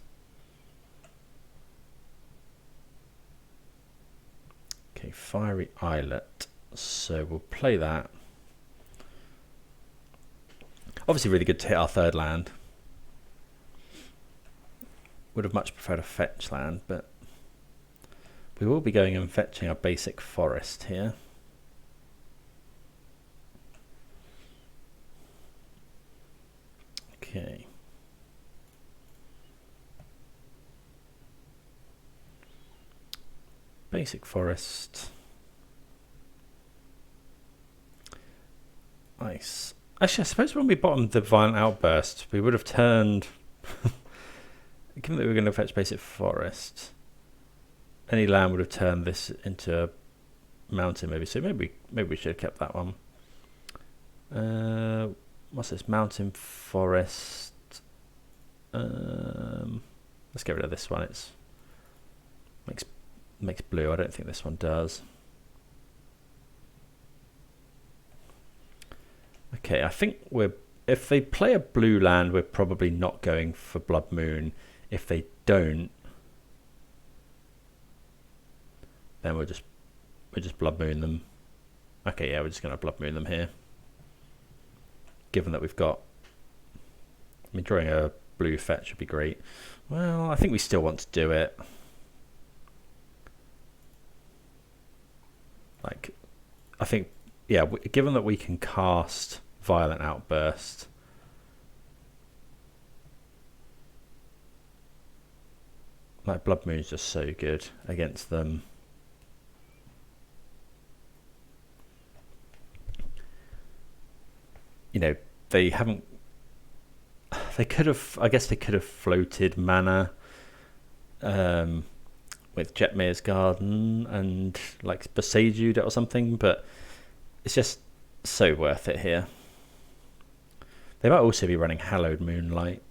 Okay, Fiery Islet. So we'll play that. Obviously really good to hit our 3rd land. Would have much preferred a fetch land, but we will be going and fetching our basic forest here. Okay. Basic forest. Ice. Actually, I suppose when we bottomed the Violent Outburst, we would have turned... Given that we were going to fetch basic forest, any land would have turned this into a mountain maybe. So maybe we should have kept that one. What's this? Mountain forest. Let's get rid of this one. It's makes blue. I don't think this one does. Okay, I think if they play a blue land, we're probably not going for Blood Moon. If they don't, then we'll just Blood Moon them. Okay, yeah, we're just going to Blood Moon them here. Given that we've got, I mean, drawing a blue fetch would be great. Well, I think we still want to do it. Like, I think, yeah, given that we can cast Violent Outburst, like Blood Moon's just so good against them. You know, they haven't. They could have. I guess they could have floated mana with Jetmir's Garden and like Boseiju or something, but it's just so worth it here. They might also be running Hallowed Moonlight.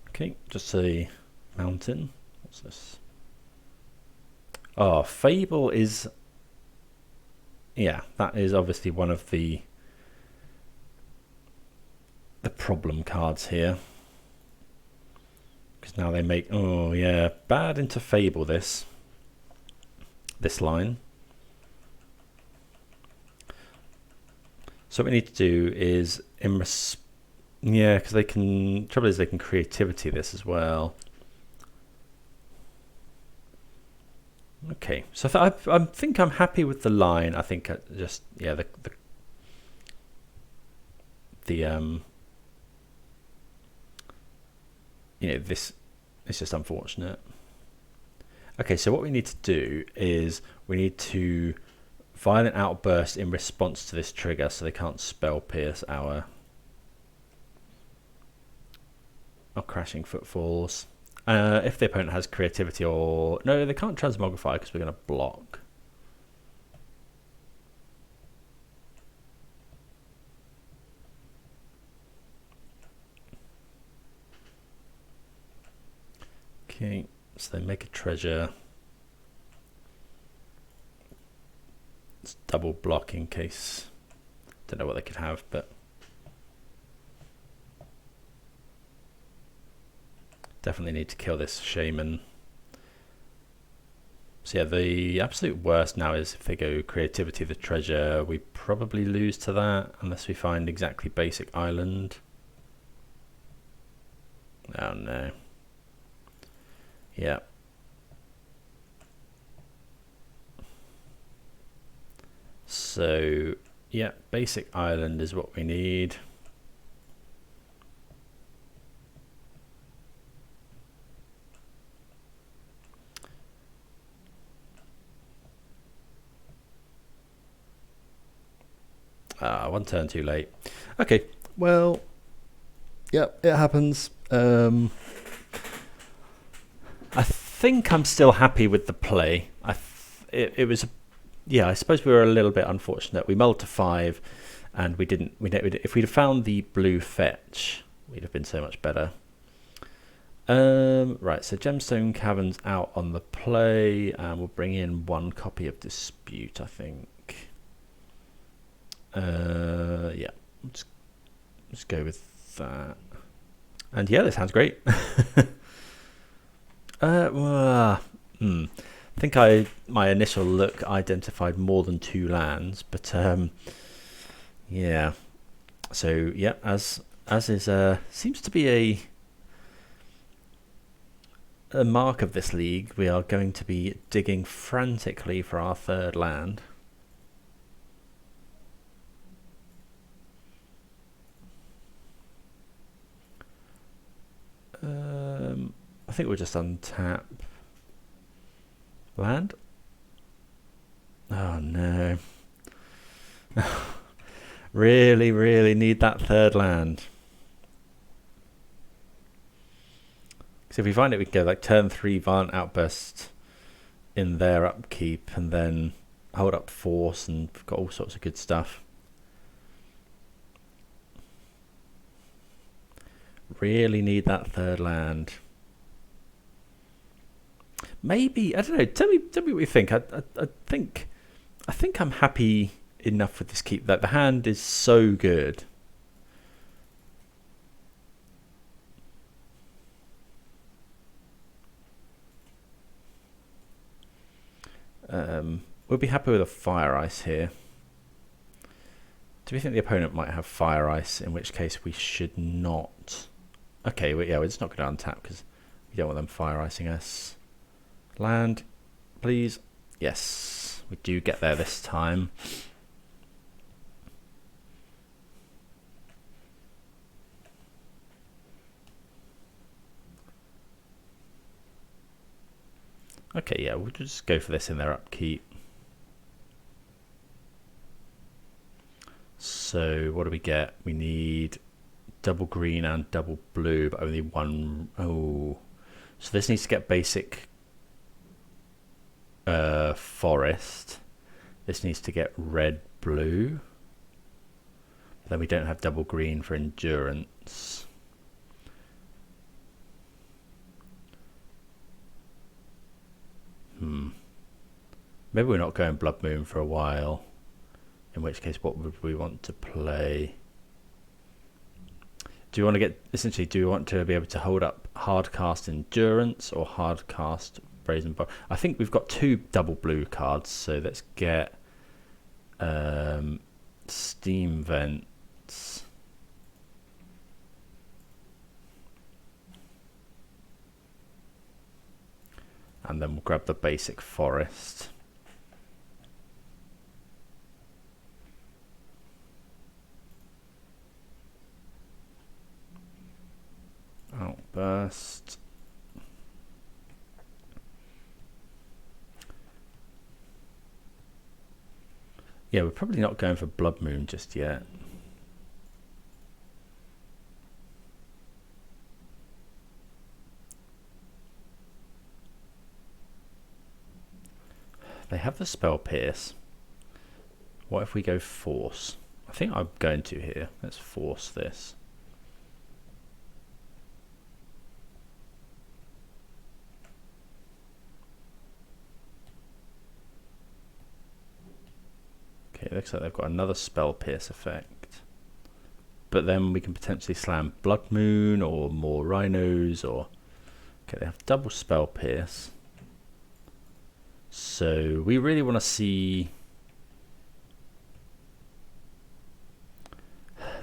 Okay, just a mountain. What's this? Oh, Fable is... Yeah, that is obviously one of the problem cards here. Because now they make... Oh, yeah, bad into Fable this line. So what we need to do is... Yeah, because they can... Trouble is they can creativity this as well. Okay, so I think I'm happy with the line. I think just, yeah, you know, this is just unfortunate. Okay, so what we need to do is we need to Violent Outburst in response to this trigger so they can't Spell Pierce our Crashing Footfalls. If the opponent has creativity or... No, they can't Transmogrify because we're going to block. Okay, so they make a treasure. It's double block in case... Don't know what they could have, but... Definitely need to kill this shaman. So yeah, the absolute worst now is if they go creativity the treasure, we probably lose to that unless we find exactly basic island. Oh no. Yeah. So yeah, basic island is what we need. One turn too late. Okay, well, yeah, it happens. I think I'm still happy with the play. It was, yeah, I suppose we were a little bit unfortunate. We mulled to 5, and we didn't. If we'd have found the blue fetch, we'd have been so much better. Right, so Gemstone Caverns out on the play, and we'll bring in 1 copy of Dispute, I think. Yeah, let's go with that. And yeah, this sounds great. I think my initial look identified more than 2 lands, but yeah. So yeah, as is seems to be a mark of this league, we are going to be digging frantically for our 3rd land. I think we'll just untap land. Oh no. Really need that 3rd land. So if we find it, we can go like turn 3 Violent Outburst in their upkeep and then hold up Force, and we've got all sorts of good stuff. Really need that 3rd land. Maybe, I don't know, tell me what you think. I think I'm happy enough with this keep. That the hand is so good. We'll be happy with a Fire Ice here. Do we think the opponent might have Fire Ice, in which case we should not? Okay, well, yeah, we're just not going to untap because we don't want them Fire Icing us. Land, please. Yes, we do get there this time. Okay, yeah, we'll just go for this in their upkeep. So what do we get? We need double green and double blue, but only one. Oh, so this needs to get basic forest. This needs to get red blue. But then we don't have double green for endurance. Maybe we're not going Blood Moon for a while. In which case, what would we want to play? Do you want to get, essentially, do you want to be able to hold up Hardcast Endurance or Hardcast Brazen Borrower? I think we've got 2 double blue cards, so let's get Steam Vents. And then we'll grab the basic forest. Outburst. Yeah, we're probably not going for Blood Moon just yet. They have the Spell Pierce. What if we go Force? I think I'm going to here. Let's force this. Okay, it looks like they've got another Spell Pierce effect. But then we can potentially slam Blood Moon or more Rhinos or... Okay, they have double Spell Pierce. So we really want to see...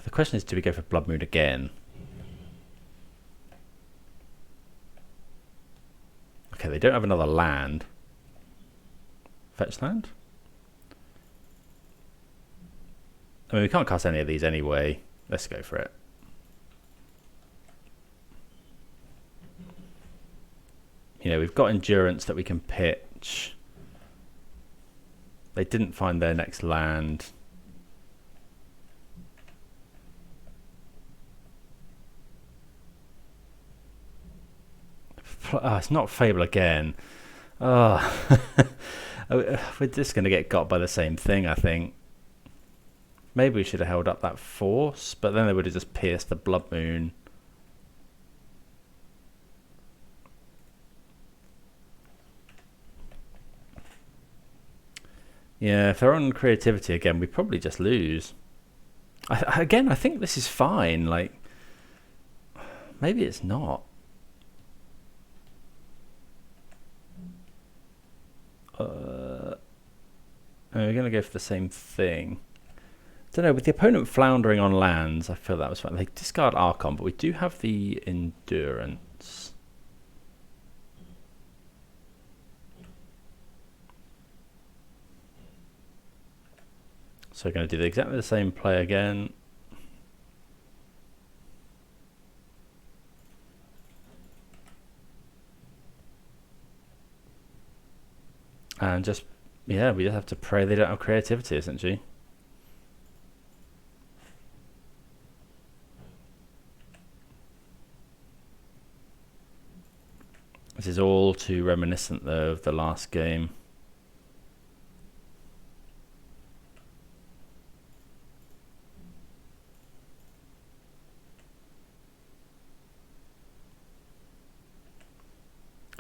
The question is, do we go for Blood Moon again? Okay, they don't have another land. Fetch land? I mean, we can't cast any of these anyway. Let's go for it. You know, we've got endurance that we can pitch. They didn't find their next land. Oh, it's not Fable again. Oh. We're just going to get got by the same thing, I think. Maybe we should have held up that Force, but then they would have just pierced the Blood Moon. Yeah, if they're on creativity again, we probably just lose. Again, I think this is fine. Like, maybe it's not. We're going to go for the same thing. Don't know, with the opponent floundering on lands, I feel that was fine. They discard Archon, but we do have the endurance. So we're going to do exactly the same play again. And just, yeah, we just have to pray they don't have creativity, essentially. This is all too reminiscent, though, of the last game.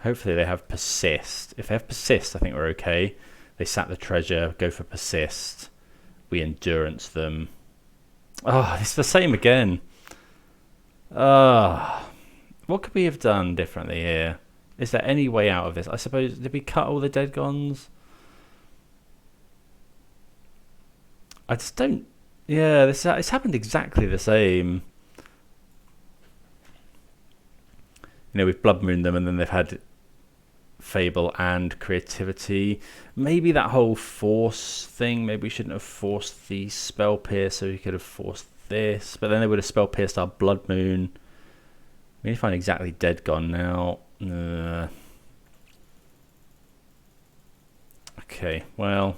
Hopefully they have Persist. If they have Persist, I think we're okay. They sack the treasure, go for Persist, we endurance them. Oh, it's the same again. What could we have done differently here? Is there any way out of this? I suppose, did we cut all the dead gons? I just don't... Yeah, it's happened exactly the same. You know, we've Blood Mooned them and then they've had Fable and Creativity. Maybe that whole Force thing, maybe we shouldn't have forced the Spell Pierce, so we could have forced this. But then they would have Spell Pierced our Blood Moon. We need to find exactly dead gone now. Okay, well...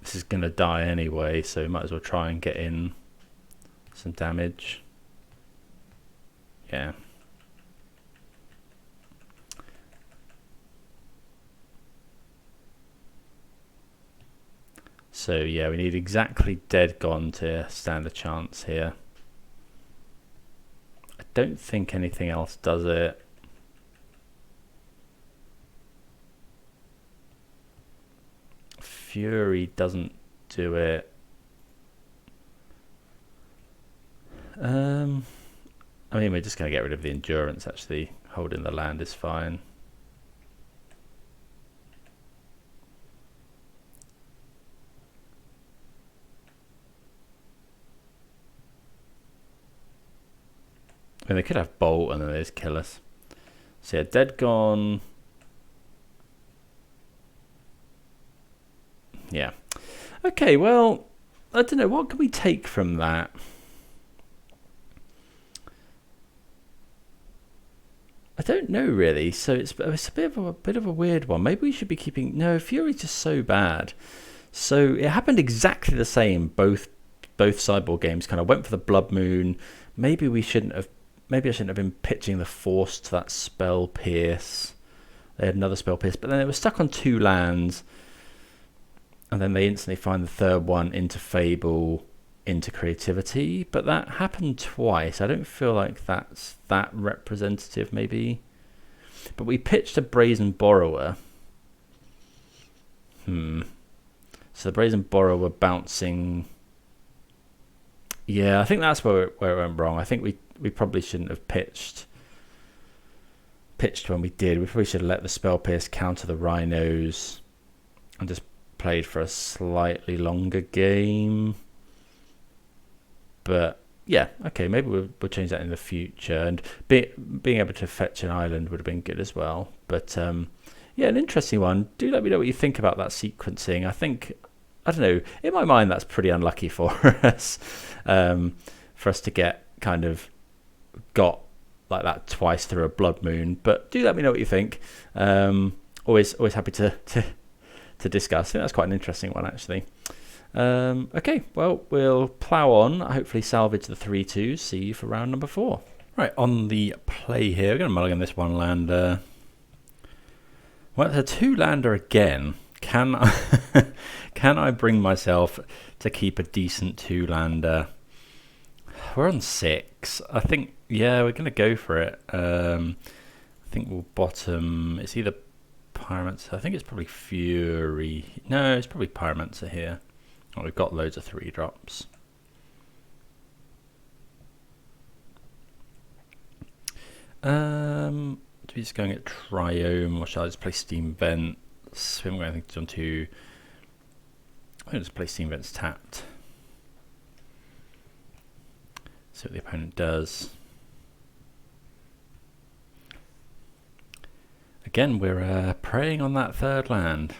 This is going to die anyway, so we might as well try and get in some damage. Yeah. So yeah, we need exactly dead gone to stand a chance here. I don't think anything else does it. Fury doesn't do it. I mean, we're just going to get rid of the endurance, actually. Holding the land is fine. I mean, they could have Bolt and then they just kill us. So yeah, dead gone. Yeah. Okay, well, I don't know. What can we take from that? I don't know really. So it's a bit of a weird one. Maybe we should be keeping. No, Fury's just so bad. So it happened exactly the same. Both sideboard games kind of went for the Blood Moon. Maybe we shouldn't have. Maybe I shouldn't have been pitching the Force to that Spell Pierce. They had another Spell Pierce, but then they were stuck on 2 lands. And then they instantly find the third one into Fable, into Creativity. But that happened twice. I don't feel like that's that representative, maybe. But we pitched a Brazen Borrower. So the Brazen Borrower bouncing... Yeah, I think that's where it went wrong. I think we probably shouldn't have pitched when we did. We probably should have let the Spell Pierce counter the Rhinos and just played for a slightly longer game. But yeah, okay, maybe we'll change that in the future. And being able to fetch an island would have been good as well. But yeah, an interesting one. Do let me know what you think about that sequencing. I don't know, in my mind that's pretty unlucky for us. For us to get kind of got like that twice through a Blood Moon. But do let me know what you think. Always happy to discuss. I think that's quite an interesting one, actually. Okay, well, we'll plough on, hopefully salvage the 3-2s, see you for round number 4. Right, on the play here, we're going to mulligan this 1-lander. Well, it's a 2-lander again. Can I bring myself to keep a decent 2-lander? We're on 6. I think, yeah, we're going to go for it. I think we'll bottom, it's either Pyromancer. I think it's probably Fury. No, it's probably Pyromancer here. Oh, we've got loads of 3-drops. Do we just going at Triome, or shall I just play Steam Vents? We haven't got anything to do to. I'm going to just play Steam Vents tapped. See what the opponent does. Again, we're preying on that 3rd land.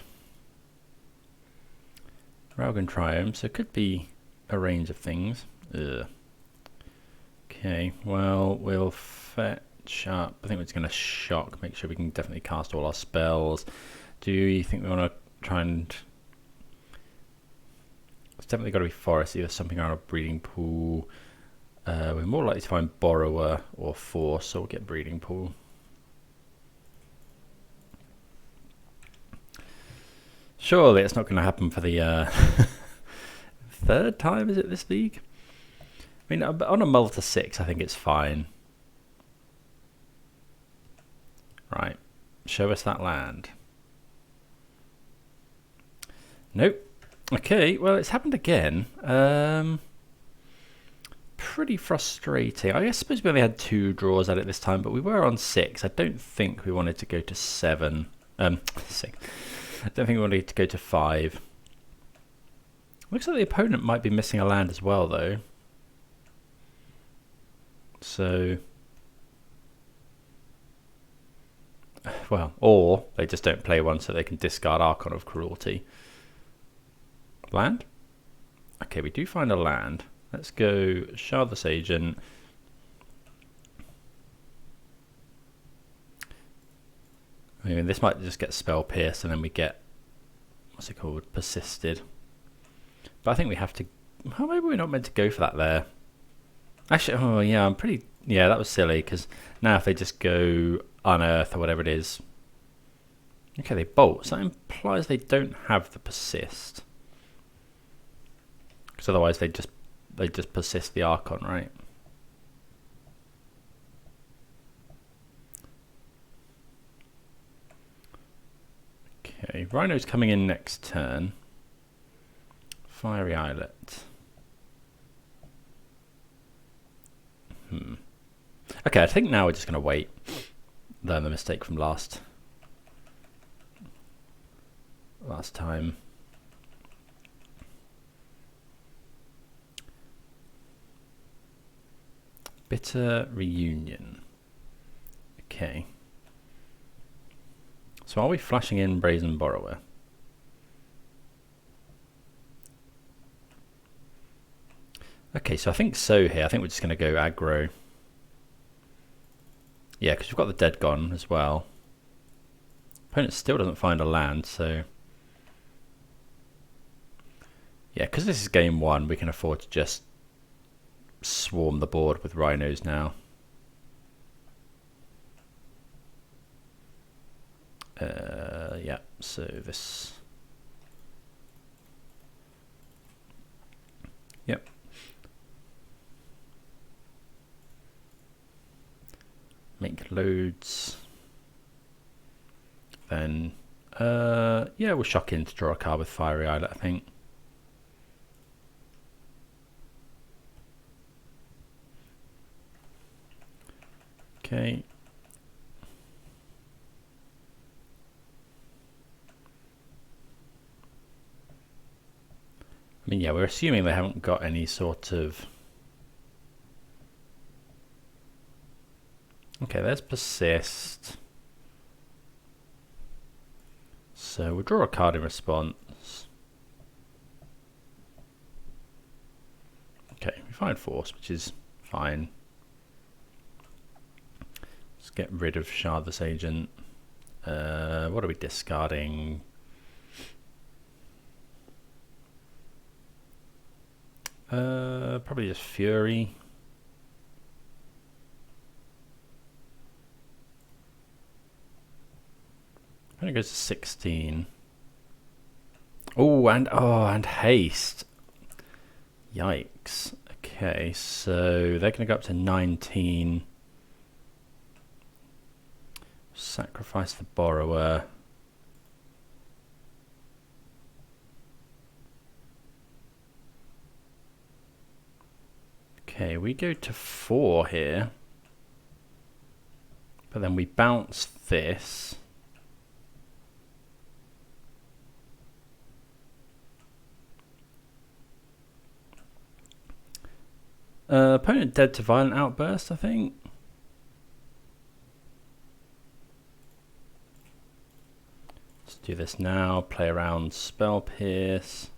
Railgun Triome, so it could be a range of things. Ugh. Okay, well, we'll fetch up. I think we're just going to shock, make sure we can definitely cast all our spells. Do you think we want to try and... It's definitely got to be Forest, either something around a Breeding Pool. We're more likely to find Borrower or Force, so we'll get Breeding Pool. Surely it's not going to happen for the 3rd time, is it, this league? I mean, on a multi 6, I think it's fine. Right, show us that land. Nope. Okay, well, it's happened again. Pretty frustrating. I suppose we only had 2 draws at it this time, but we were on 6. I don't think we wanted to go to 7. 6. I don't think we wanted to go to 5. Looks like the opponent might be missing a land as well, though. So, well, or they just don't play one so they can discard Archon of Cruelty. Land? Okay, we do find a land. Let's go Shardless Agent. I mean, this might just get Spell Pierced and then we get, what's it called, Persisted. But I think we have to, well, maybe we're not meant to go for that there. Actually, oh yeah, yeah, that was silly, because now if they just go Unearth or whatever it is. Okay, they bolt, so that implies they don't have the Persist. Because otherwise they just persist the Archon, right? Okay, Rhino's coming in next turn. Fiery Islet. Okay, I think now we're just going to wait. Learn the mistake from last time. Bitter Reunion. Okay. So are we flashing in Brazen Borrower? Okay, so I think so here. I think we're just going to go aggro. Yeah, because we've got the dead gone as well. Opponent still doesn't find a land, so... Yeah, because this is game 1, we can afford to just swarm the board with Rhinos now. Yeah, so this... Yep. Make loads. Then, yeah, we'll shock in to draw a card with Fiery Islet, I think. Okay. I mean, yeah, we're assuming they haven't got any sort of... Okay, there's Persist. So we'll draw a card in response. Okay, we find Force, which is fine. Let's get rid of Shardless Agent. What are we discarding? Probably just Fury. I think it goes to 16. And haste. Yikes. Okay, so they're going to go up to 19. Sacrifice the Borrower. Okay, we go to 4 here. But then we bounce this. Opponent dead to Violent Outburst, I think. Let's do this now. Play around Spell Pierce.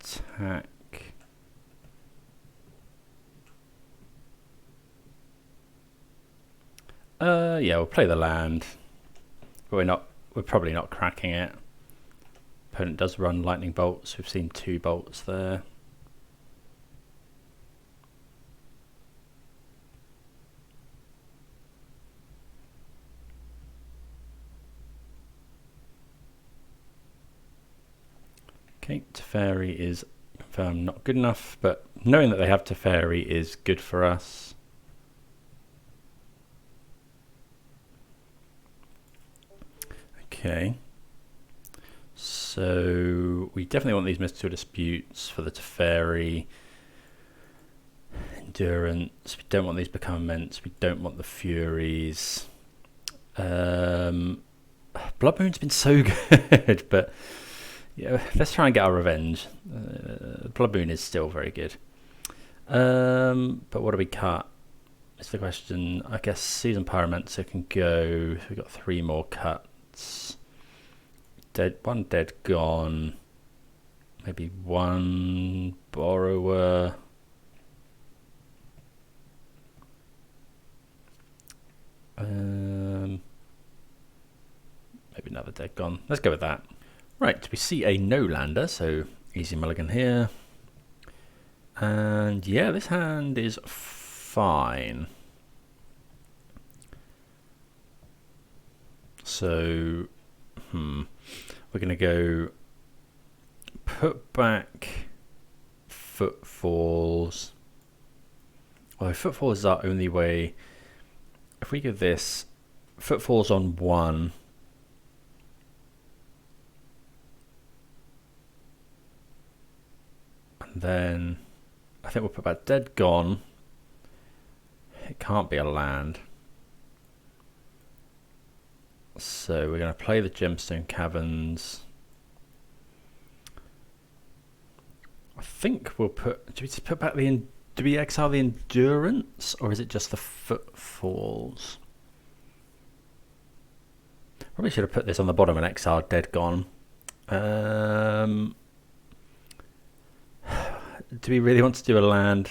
Attack. Yeah, we'll play the land. But we're probably not cracking it. Opponent does run lightning bolts. We've seen 2 bolts there. Okay, Teferi is confirmed not good enough, but knowing that they have Teferi is good for us. Okay. So we definitely want these mystical disputes for the Teferi. Endurance. We don't want these become immense. We don't want the Furies. Blood Moon's been so good, but yeah, let's try and get our revenge. Blood Moon is still very good. But what do we cut? It's the question. I guess Seasoned Pyromancer can go. We've got 3 more cuts. One dead gone. Maybe 1 borrower. Maybe another dead gone. Let's go with that. Right, we see a no-lander, so easy mulligan here. And yeah, this hand is fine. So, we're going to go put back Footfalls. Although Footfalls is our only way. If we give this Footfalls on 1. And then I think we'll put back Dead Gone. It can't be a land. So we're going to play the Gemstone Caverns. I think we'll put... Do we just put back the... Do we exile the Endurance? Or is it just the Footfalls? Probably should have put this on the bottom and exiled Dead Gone. Do we really want to do a land?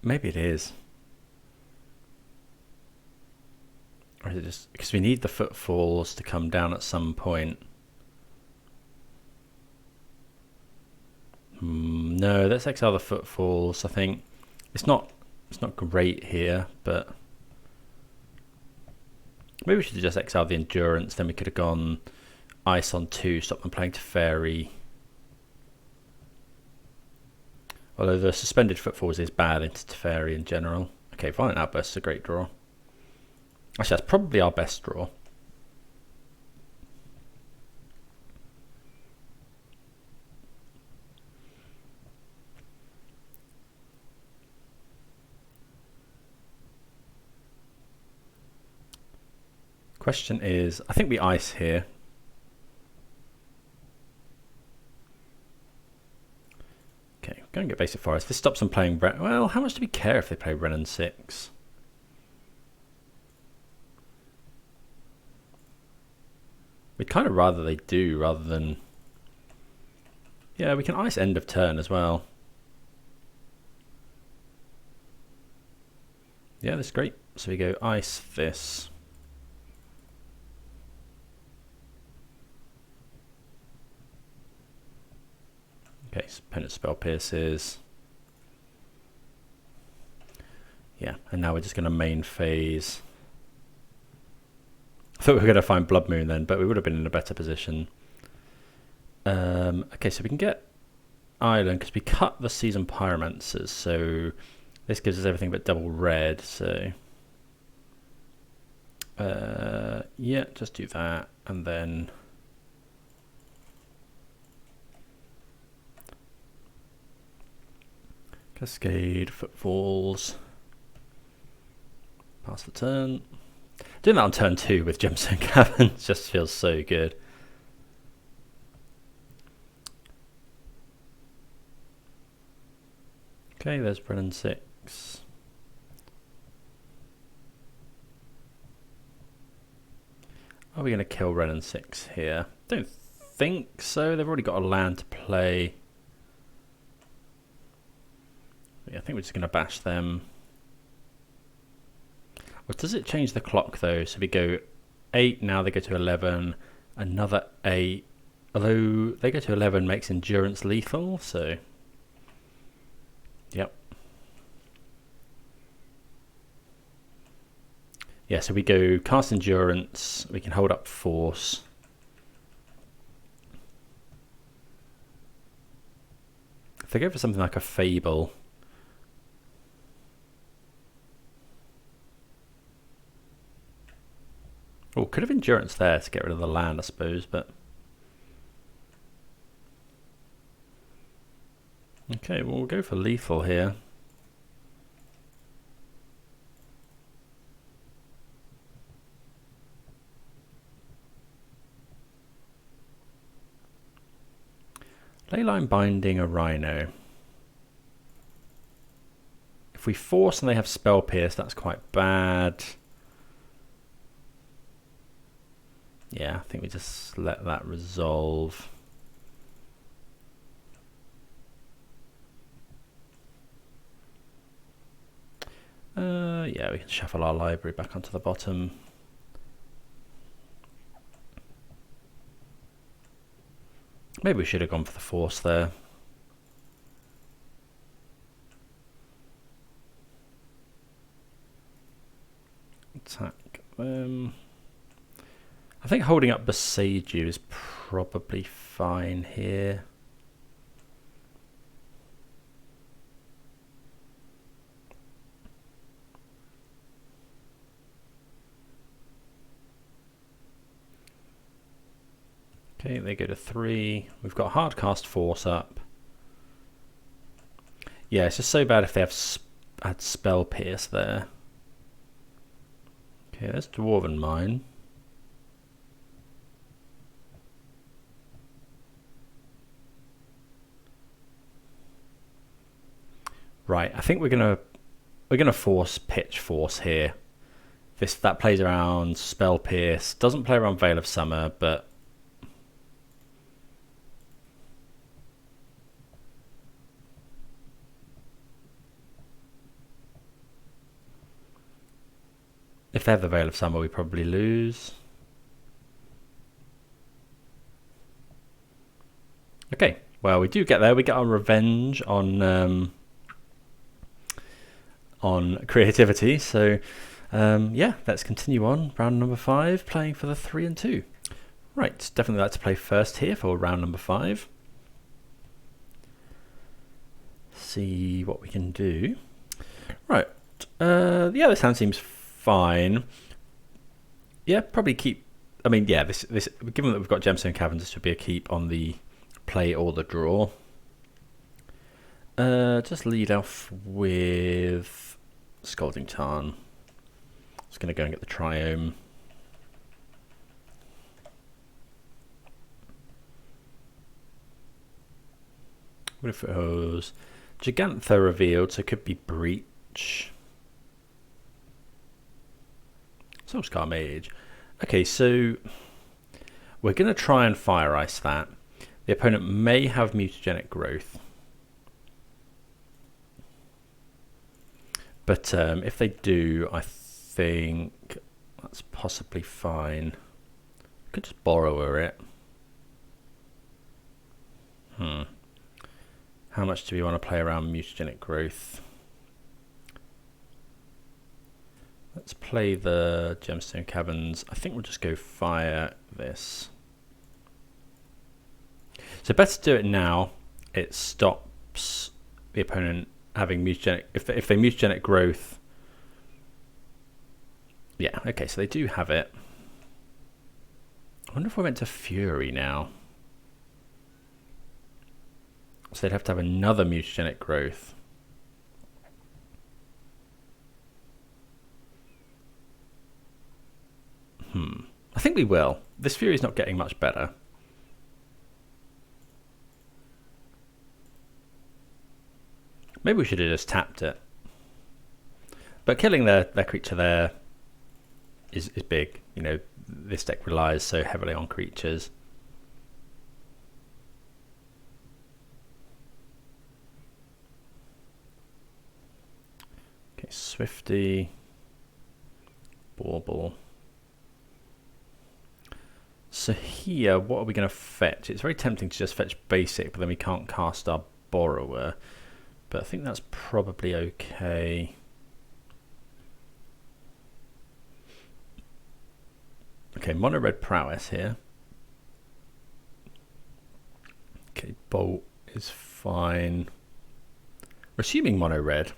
Maybe it is. Or is it just... Because we need the Footfalls to come down at some point. No, let's exile the Footfalls. I think it's not great here, but maybe we should have just exiled the Endurance. Then we could have gone Ice on 2, stop them playing Teferi. Although the suspended Footfalls is bad into Teferi in general. Okay, Violent Outburst is a great draw. Actually, that's probably our best draw. Question is, I think we ice here. Okay, go and get Basic Forest. This stops them playing... Well, how much do we care if they play Renin 6? We'd kind of rather they do, rather than... Yeah, we can ice end of turn as well. Yeah, that's great. So we go ice this. Okay, so opponent spell pierces. Yeah, and now we're just going to main phase. I thought we were going to find Blood Moon then, but we would have been in a better position. Okay, so we can get Island because we cut the Seasoned Pyromancers, so this gives us everything but double red. So yeah, just do that, and then Cascade, Footfalls, pass the turn. Doing that on turn 2 with Gemstone Caverns just feels so good. Okay, there's Brennan 6. Are we going to kill Renin 6 here? Don't think so. They've already got a land to play. Yeah, I think we're just going to bash them. Well, does it change the clock though? So we go 8, now they go to 11, another 8. Although they go to 11 makes Endurance lethal, so... Yep. Yeah, so we go cast Endurance, we can hold up Force. If they go for something like a Fable... Oh, could have endurance there to get rid of the land, I suppose, but... Okay, well, we'll go for lethal here. Leyline binding a Rhino. If we force and they have Spell Pierce, that's quite bad. Yeah, I think we just let that resolve. Yeah, we can shuffle our library back onto the bottom. Maybe we should have gone for the force there. Attack them. I think holding up Boseiju is probably fine here. Okay, they go to 3. We've got Hardcast Force up. Yeah, it's just so bad if they had Spell Pierce there. Okay, there's Dwarven Mine. Right, I think we're gonna force Pitch Force here. That plays around Spell Pierce, doesn't play around Veil of Summer, but if they have the Veil of Summer, we probably lose. Okay, well, we do get there. We get our revenge on creativity. So, yeah, let's continue on. Round number 5, playing for the 3 and 2. Right, definitely like to play first here for round number 5. See what we can do. Right, yeah, this hand seems fine. Yeah, probably keep. I mean, yeah, this given that we've got Gemstone Caverns, this would be a keep on the play or the draw. Just lead off with Scalding Tarn. Just going to go and get the Triome. Wooded Foothills. Gigantha revealed, so it could be Breach. Soulscar Mage. Okay, so we're going to try and Fire Ice that. The opponent may have Mutagenic Growth. But if they do, I think that's possibly fine. Could just Borrower it. How much do we want to play around Mutagenic Growth? Let's play the Gemstone Caverns. I think we'll just go fire this. So better to do it now. It stops the opponent having mutagenic. If they mutagenic growth. Yeah, okay, so they do have it. I wonder if we went to Fury now. So they'd have to have another mutagenic growth. I think we will. This Fury's not getting much better. Maybe we should have just tapped it. But killing their creature there is big. You know, this deck relies so heavily on creatures. Okay, Swifty. Bauble. So here, what are we going to fetch? It's very tempting to just fetch basic, but then we can't cast our Borrower. But I think that's probably okay. Okay, mono red prowess here. Okay, bolt is fine. We're assuming mono red.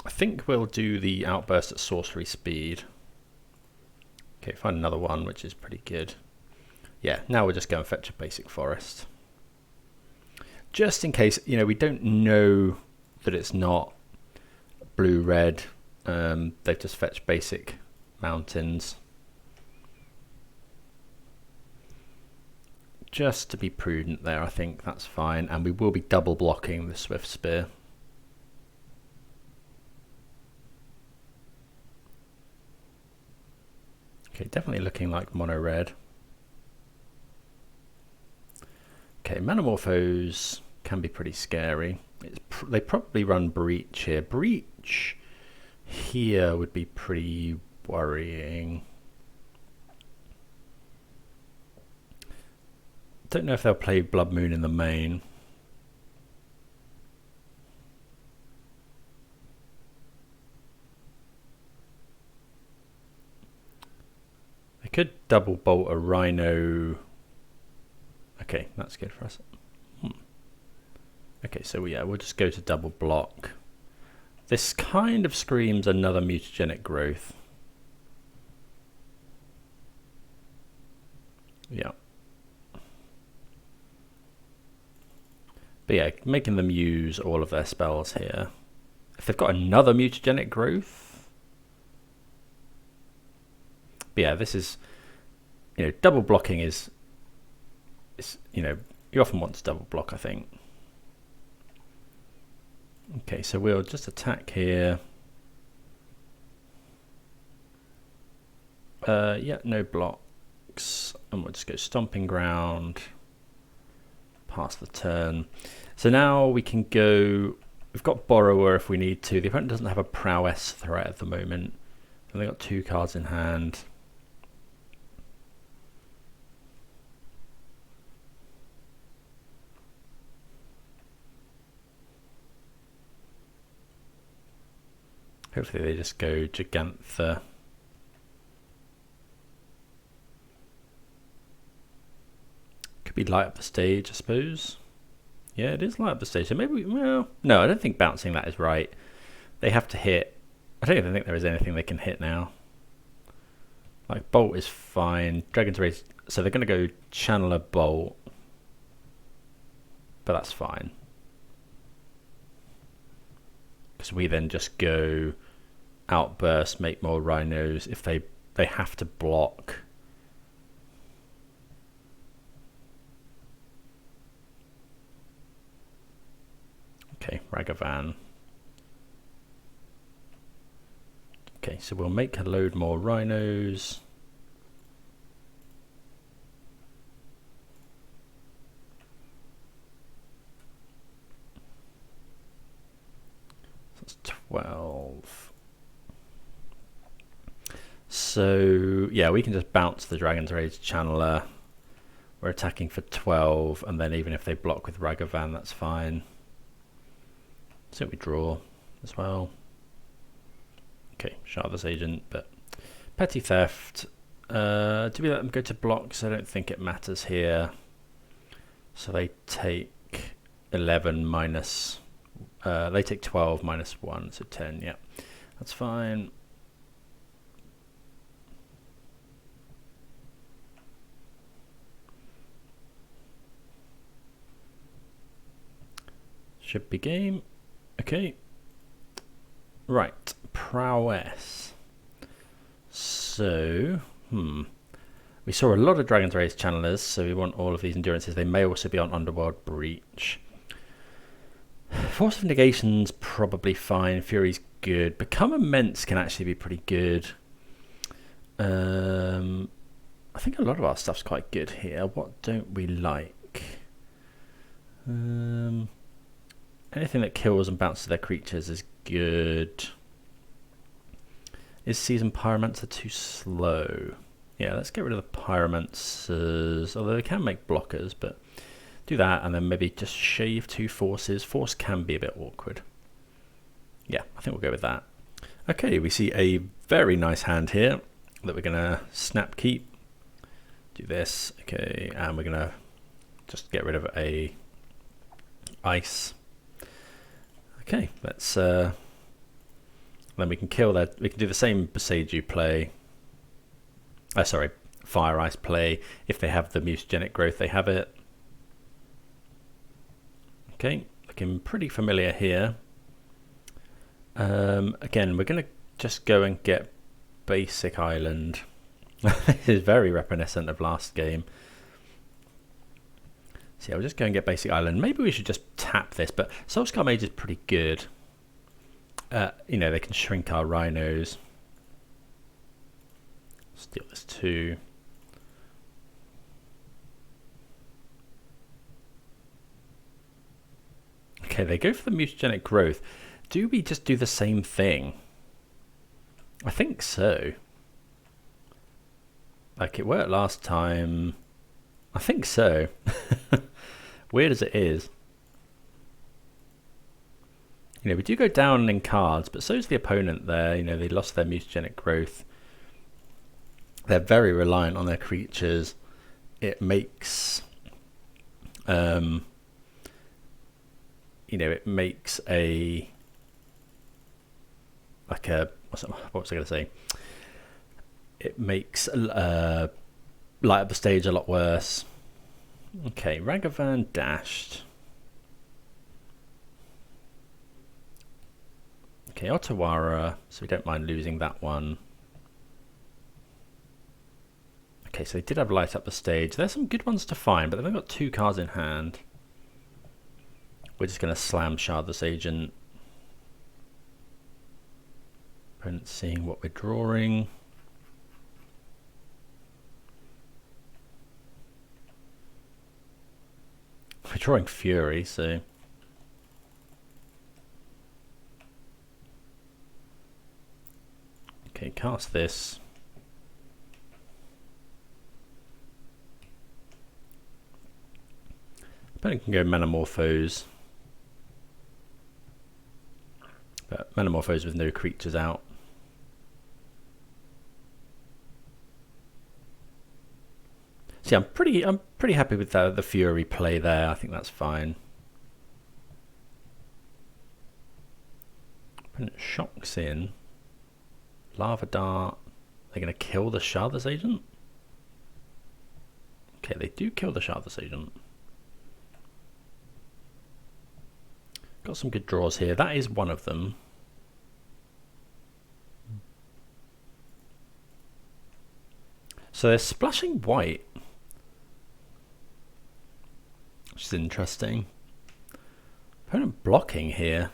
I think we'll do the outburst at sorcery speed. Okay, find another one, which is pretty good. Yeah, now we'll just go and fetch a basic forest. Just in case, you know, we don't know that it's not blue-red. They've just fetched basic mountains. Just to be prudent there, I think that's fine. And we will be double blocking the Swift Spear. Okay, definitely looking like mono red. Okay, Manamorphos can be pretty scary. They probably run Breach here. Breach here would be pretty worrying. Don't know if they'll play Blood Moon in the main. They could double bolt a Rhino. Okay, that's good for us. Okay, so yeah, we'll just go to double block. This kind of screams another mutagenic growth. Yeah. But yeah, making them use all of their spells here. If they've got another mutagenic growth. But yeah, this is, you know, double blocking is, you know, you often want to double block, I think. Okay, so we'll just attack here. Yeah, no blocks. And we'll just go Stomping Ground. Pass the turn. So now we can go. We've got Borrower if we need to. The opponent doesn't have a prowess threat at the moment. And they've got 2 cards in hand. Hopefully they just go Gigantha. Could be light up the stage, I suppose. Yeah, it is light up the stage. So maybe, well, no, I don't think bouncing that is right. They have to hit. I don't even think there is anything they can hit now. Like, Bolt is fine. Dragon's Rage. So they're going to go Channeler Bolt. But that's fine. Because we then just go Outburst, make more Rhinos. If they have to block. Okay, Ragavan. Okay, so we'll make a load more Rhinos. So that's 12. So, yeah, we can just bounce the Dragon's Rage Channeler. We're attacking for 12, and then even if they block with Ragavan, that's fine. So we draw as well. Okay, Shardless Agent, but Petty Theft. Do we let them go to blocks? I don't think it matters here. So they take 11 minus... they take 12 minus 1, so 10, yeah. That's fine. Should be game. Okay. Right. Prowess. So, we saw a lot of Dragon's Rage Channelers, so we want all of these endurances. They may also be on Underworld Breach. Force of Negation's probably fine. Fury's good. Become Immense can actually be pretty good. I think a lot of our stuff's quite good here. What don't we like? Anything that kills and bounces their creatures is good. Is Seasoned Pyromancer too slow? Yeah, let's get rid of the Pyromancers. Although they can make blockers, but do that and then maybe just shave 2 forces. Force can be a bit awkward. Yeah, I think we'll go with that. Okay, we see a very nice hand here that we're going to snap keep. Do this. Okay, and we're going to just get rid of a ice. Okay, let's then we can kill that. We can do the same Boseiju play. sorry, Fire Ice play. If they have the mutagenic growth, they have it. Okay, looking pretty familiar here. Again, we're going to just go and get basic island. This is very reminiscent of last game. So yeah, we'll just go and get basic island. Maybe we should just tap this, but Soulscar Mage is pretty good. You know, they can shrink our Rhinos. Steal this too. Okay, they go for the mutagenic growth. Do we just do the same thing? I think so. Like it worked last time. I think so. Weird as it is. You know, we do go down in cards, but so's the opponent there. You know, they lost their mutagenic growth. They're very reliant on their creatures. It makes, you know, it makes a, like a, what was I going to say? It makes light up the stage a lot worse. Okay, Ragavan dashed. Okay, Otawara, so we don't mind losing that one. Okay, so they did have light up the stage. There's some good ones to find, but they've only got 2 cards in hand. We're just going to slam Shardless Agent. Opponent's seeing what we're drawing. We're drawing Fury, so... Okay, cast this. Opponent can go Metamorphose. But Metamorphose with no creatures out. See, I'm pretty happy with the Fury play there. I think that's fine. Opponent shocks in. Lava Dart. They're going to kill the Shardless Agent? Okay, they do kill the Shardless Agent. Got some good draws here. That is one of them. So they're splashing white, which is interesting. Opponent blocking here.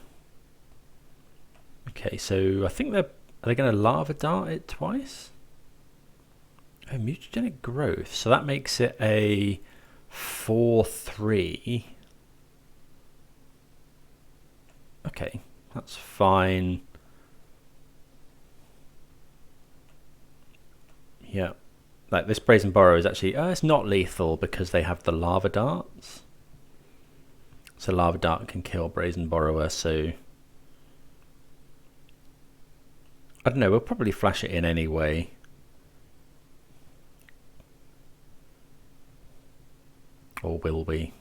Okay, so I think are they going to Lava Dart it twice? Oh, mutagenic growth. So that makes it a 4/3. Okay, that's fine. Yeah, like this Brazen Borrower is actually, it's not lethal because they have the Lava Darts. So Lava Dart can kill Brazen Borrower, so... I don't know, we'll probably flash it in anyway. Or will we?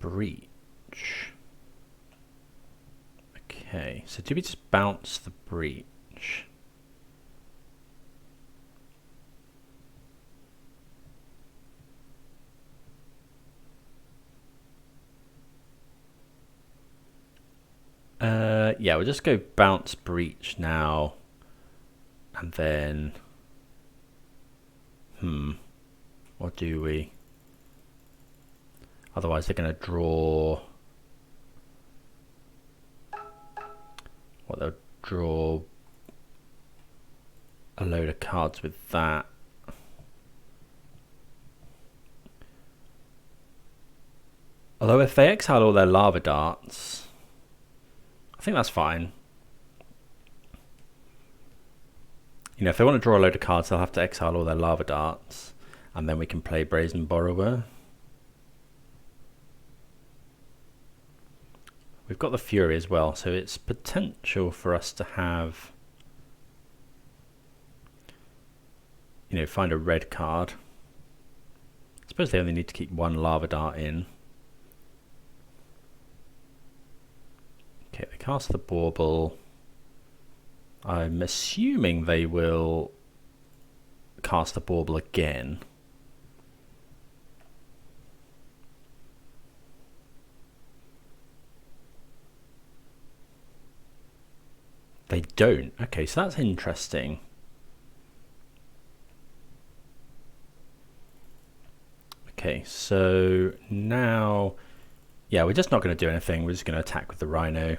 Breach. Okay, so do we just bounce the Breach? Yeah, we'll just go bounce Breach now. And then... What do we? Otherwise they're going to draw... What, they'll draw a load of cards with that. Although if they exile all their Lava Darts, I think that's fine. You know, if they want to draw a load of cards, they'll have to exile all their Lava Darts, and then we can play Brazen Borrower. We've got the Fury as well, so it's potential for us to have, you know, find a red card. I suppose they only need to keep one Lava Dart in. Okay, they cast the Bauble. I'm assuming they will cast the bauble again. They don't. Okay, so that's interesting. Okay, so now, yeah, we're just not going to do anything. We're just going to attack with the Rhino.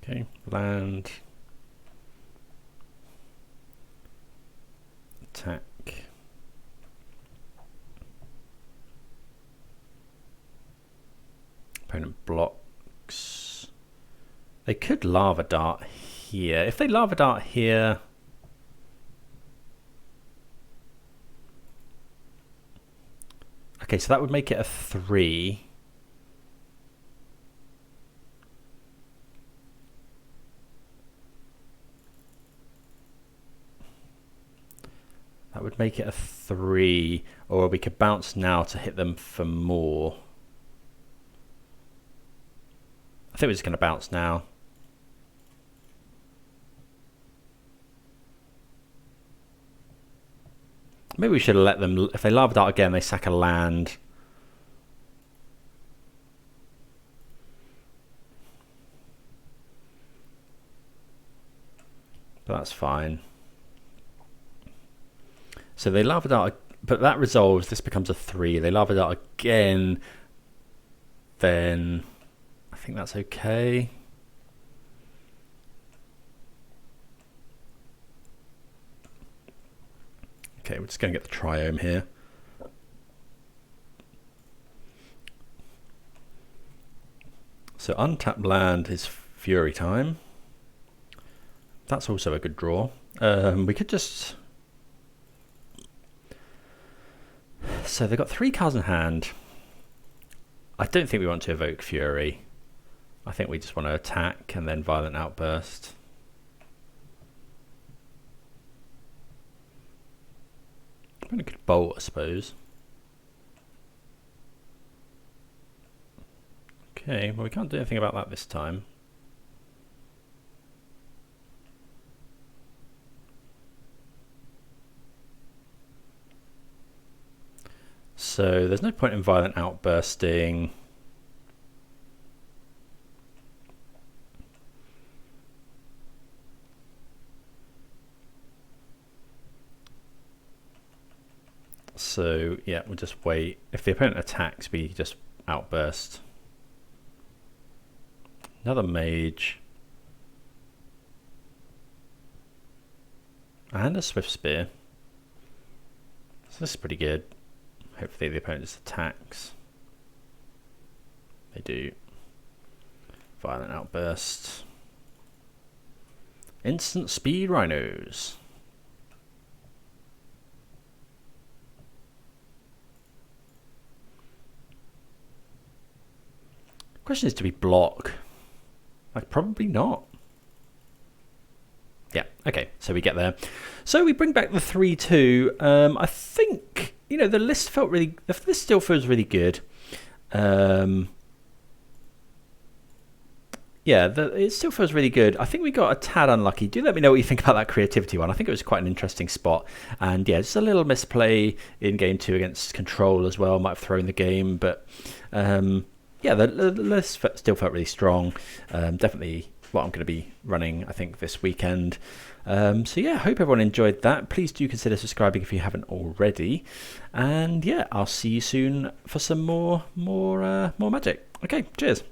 Okay, land. Attack. Opponent blocks. They could Lava Dart here. If they Lava Dart here... Okay, so that would make it a 3. That would make it a 3, or we could bounce now to hit them for more. I think we're just going to bounce now. Maybe we should have let them, if they Lava Dart again, they sack a land. But that's fine. So they Lava Dart, but that resolves, this becomes a 3. They Lava Dart again, then I think that's okay. Okay, we're just going to get the Triome here. So untapped land is Fury time. That's also a good draw. We could just... So they've got 3 cards in hand. I don't think we want to evoke Fury. I think we just want to attack and then Violent Outburst. I could bolt, I suppose. Okay, well we can't do anything about that this time. So there's no point in Violent Outbursting. So yeah, we'll just wait. If the opponent attacks, we just outburst. Another mage. And a Swift Spear. So this is pretty good. Hopefully the opponent just attacks. They do. Violent Outburst. Instant Speed Rhinos. Question is, do we block? Like, probably not. Yeah, okay, so we get there. So we bring back the 3-2. I think, you know, the list still feels really good. Yeah, it still feels really good. I think we got a tad unlucky. Do let me know what you think about that creativity one. I think it was quite an interesting spot. And yeah, just a little misplay in game 2 against Control as well. Might have thrown the game, but yeah, the list still felt really strong. Definitely what I'm going to be running, I think, this weekend. So yeah, hope everyone enjoyed that. Please do consider subscribing if you haven't already. And yeah, I'll see you soon for some more Magic. Okay, cheers.